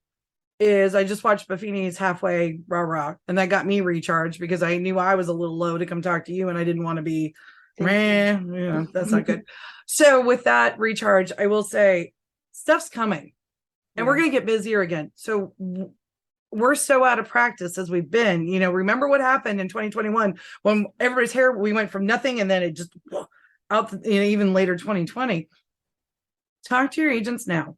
Speaker 1: is I just watched Buffini's Halfway Rah Rah, and that got me recharged because I knew I was a little low to come talk to you and I didn't want to be that's not good. So with that recharge, I will say stuff's coming and we're going to get busier again. So we're so out of practice as we've been, remember what happened in 2021 when everybody's here, we went from nothing and then it just out, even later 2020. Talk to your agents now,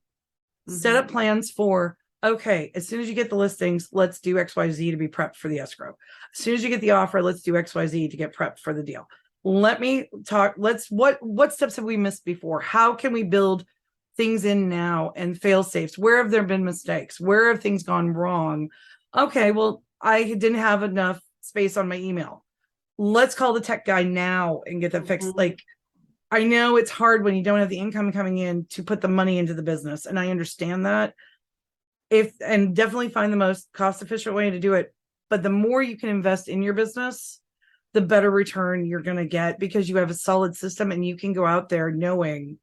Speaker 1: set up plans for, okay, as soon as you get the listings, let's do XYZ to be prepped for the escrow. As soon as you get the offer, let's do XYZ to get prepped for the deal. Let me talk. What steps have we missed before? How can we build things in now and fail safes? Where have there been mistakes? Where have things gone wrong? Okay, well, I didn't have enough space on my email. Let's call the tech guy now and get that fixed. Like, I know it's hard when you don't have the income coming in to put the money into the business. And I understand that. And definitely find the most cost efficient way to do it. But the more you can invest in your business, the better return you're going to get because you have a solid system and you can go out there knowing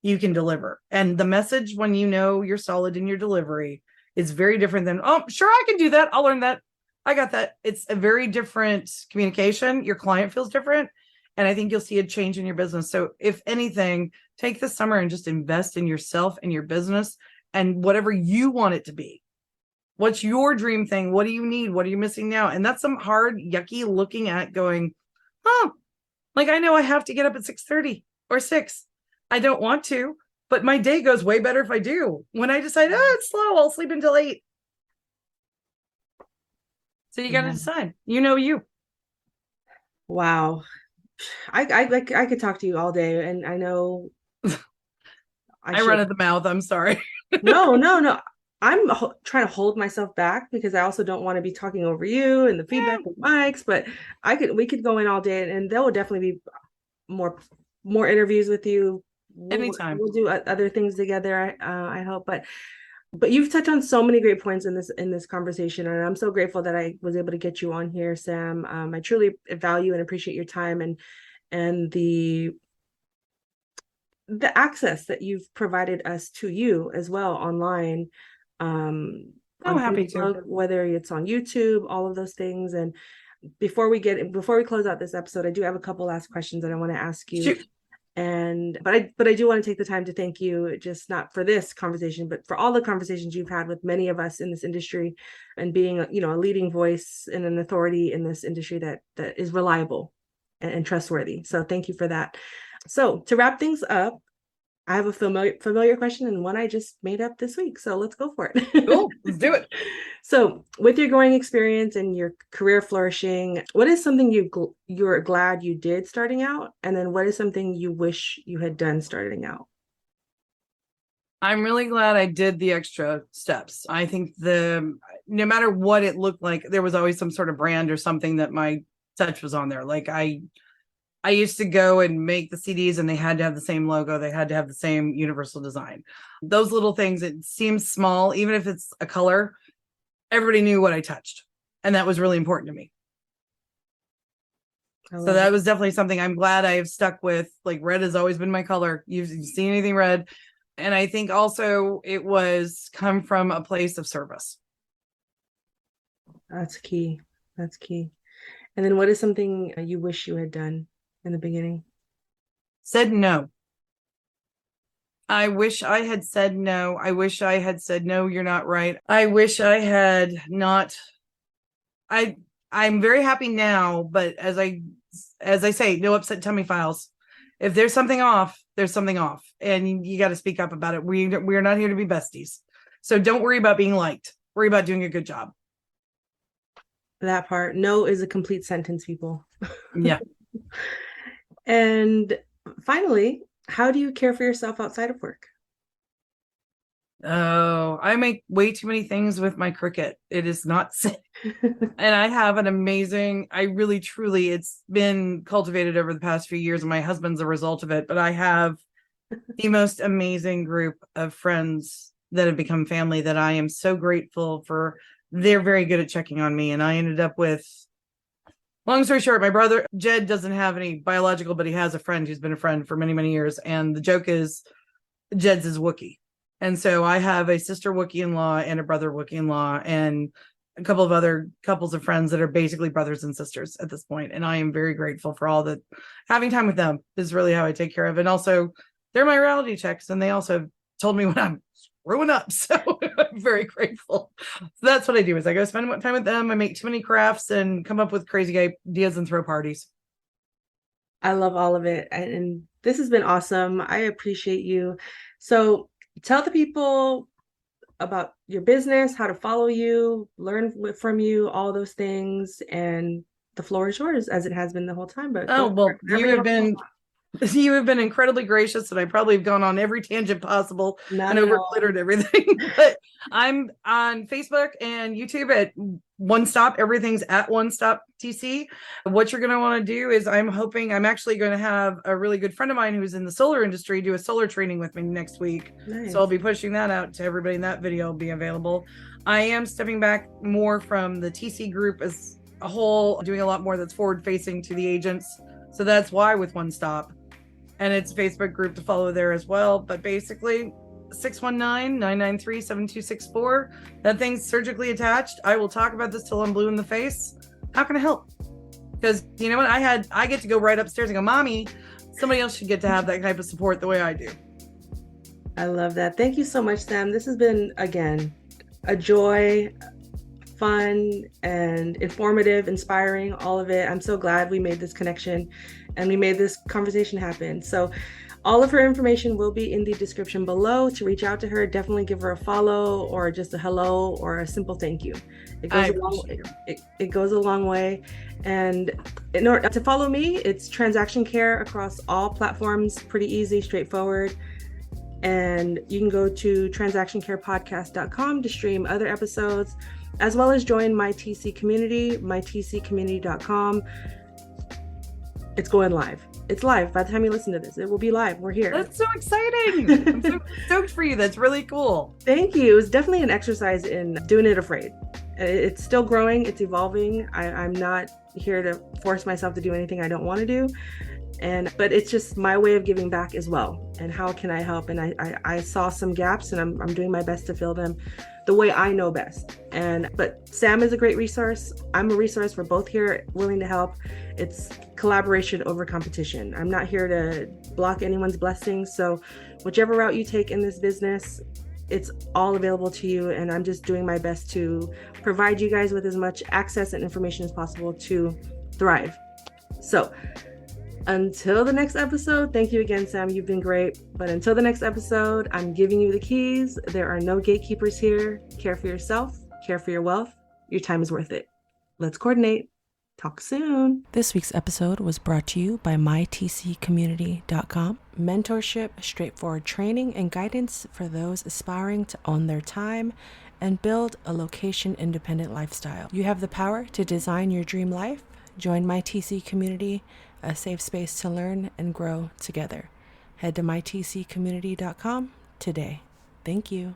Speaker 1: you can deliver. And the message when you're solid in your delivery is very different than, oh, sure, I can do that. I'll learn that. I got that. It's a very different communication. Your client feels different. And I think you'll see a change in your business. So if anything, take the summer and just invest in yourself and your business and whatever you want it to be. What's your dream thing? What do you need? What are you missing now? And that's some hard, yucky looking at going, like I know I have to get up at 6:30 or 6. I don't want to, but my day goes way better if I do. When I decide, it's slow, I'll sleep until 8. So you got to decide, you.
Speaker 3: Wow. I could talk to you all day, and I know
Speaker 1: I run at the mouth. I'm sorry.
Speaker 3: No. I'm trying to hold myself back because I also don't want to be talking over you and the feedback with mics, but we could go in all day, and there will definitely be more interviews with you.
Speaker 1: Anytime.
Speaker 3: We'll do other things together. I hope, but you've touched on so many great points in this conversation, and I'm so grateful that I was able to get you on here, Sam. I truly value and appreciate your time and the access that you've provided us to you as well online. I'm
Speaker 1: happy to,
Speaker 3: whether it's on YouTube, all of those things. And before we close out this episode, I do have a couple last questions that I want to ask you.
Speaker 1: Shoot.
Speaker 3: But I do want to take the time to thank you, just not for this conversation, but for all the conversations you've had with many of us in this industry, and being a leading voice and an authority in this industry that is reliable and trustworthy. So thank you for that. So to wrap things up, I have a familiar question and one I just made up this week. So let's go for it.
Speaker 1: Cool. Let's do it.
Speaker 3: So with your growing experience and your career flourishing, what is something you're glad you did starting out? And then what is something you wish you had done starting out?
Speaker 1: I'm really glad I did the extra steps. I think no matter what it looked like, there was always some sort of brand or something that my touch was on there. Like I used to go and make the CDs and they had to have the same logo. They had to have the same universal design. Those little things, it seems small, even if it's a color, everybody knew what I touched. And that was really important to me. So that was definitely something I'm glad I have stuck with. Like red has always been my color. You've seen anything red. And I think also it was come from a place of service.
Speaker 3: That's key. That's key. And then what is something you wish you had done in the beginning?
Speaker 1: Said no. I wish I had said no. I wish I had said, no, you're not right. I wish I had not. I'm very happy now, but as I say, no upset tummy files. If there's something off, there's something off, and you got to speak up about it. We're not here to be besties. So don't worry about being liked. Worry about doing a good job.
Speaker 3: That part. No is a complete sentence, people.
Speaker 1: Yeah.
Speaker 3: And finally, how do you care for yourself outside of work?
Speaker 1: Oh, I make way too many things with my Cricut. It is not safe. And I have an amazing, I really, truly, it's been cultivated over the past few years, and my husband's a result of it. But I have the most amazing group of friends that have become family that I am so grateful for. They're very good at checking on me. And I ended up with, long story short, my brother, Jed, doesn't have any biological, but he has a friend who's been a friend for many, many years. And the joke is, Jed's is Wookiee. And so I have a sister Wookiee-in-law and a brother Wookiee-in-law and a couple of other couples of friends that are basically brothers and sisters at this point. And I am very grateful for all that. Having time with them is really how I take care of it. And also, they're my reality checks, and they also told me when I'm screwing up. So I'm very grateful. So that's what I do, is I go spend time with them. I make too many crafts and come up with crazy ideas and throw parties.
Speaker 3: I love all of it. And this has been awesome. I appreciate you. So tell the people about your business, how to follow you, learn from you, all those things. And the floor is yours, as it has been the whole time. But
Speaker 1: you have been incredibly gracious, and I probably have gone on every tangent possible and over-glittered everything. But I'm on Facebook and YouTube at One Stop. Everything's at One Stop TC. What you're going to want to do is, I'm actually going to have a really good friend of mine who's in the solar industry do a solar training with me next week.
Speaker 3: Nice.
Speaker 1: So I'll be pushing that out to everybody, and that video will be available. I am stepping back more from the TC group as a whole, doing a lot more that's forward facing to the agents. So that's why with One Stop. And it's a Facebook group to follow there as well. But basically, 619-993-7264. That thing's surgically attached. I will talk about this till I'm blue in the face. How can I help? Because you know what? I get to go right upstairs and go, Mommy, somebody else should get to have that type of support the way I do.
Speaker 3: I love that. Thank you so much, Sam. This has been, again, a joy, fun, and informative, inspiring, all of it. I'm so glad we made this connection and we made this conversation happen. So all of her information will be in the description below. To reach out to her, definitely give her a follow, or just a hello, or a simple thank you. It goes a long way. And in order to follow me, it's Transaction Care across all platforms. Pretty easy, straightforward. And you can go to transactioncarepodcast.com to stream other episodes, as well as join my TC community, mytccommunity.com. It's going live. It's live. By the time you listen to this, it will be live. We're here.
Speaker 1: That's so exciting. I'm so stoked for you. That's really cool.
Speaker 3: Thank you. It was definitely an exercise in doing it afraid. It's still growing. It's evolving. I'm not here to force myself to do anything I don't want to do. But it's just my way of giving back as well. And how can I help? And I saw some gaps, and I'm doing my best to fill them the way I know best. But Sam is a great resource. I'm a resource. We're both here willing to help. It's collaboration over competition. I'm not here to block anyone's blessings. So whichever route you take in this business, it's all available to you. And I'm just doing my best to provide you guys with as much access and information as possible to thrive. So until the next episode, thank you again, Sam. You've been great. But until the next episode, I'm giving you the keys. There are no gatekeepers here. Care for yourself, care for your wealth. Your time is worth it. Let's coordinate. Talk soon.
Speaker 2: This week's episode was brought to you by mytccommunity.com. Mentorship, straightforward training, and guidance for those aspiring to own their time and build a location-independent lifestyle. You have the power to design your dream life. Join my TC community, a safe space to learn and grow together. Head to mytccommunity.com today. Thank you.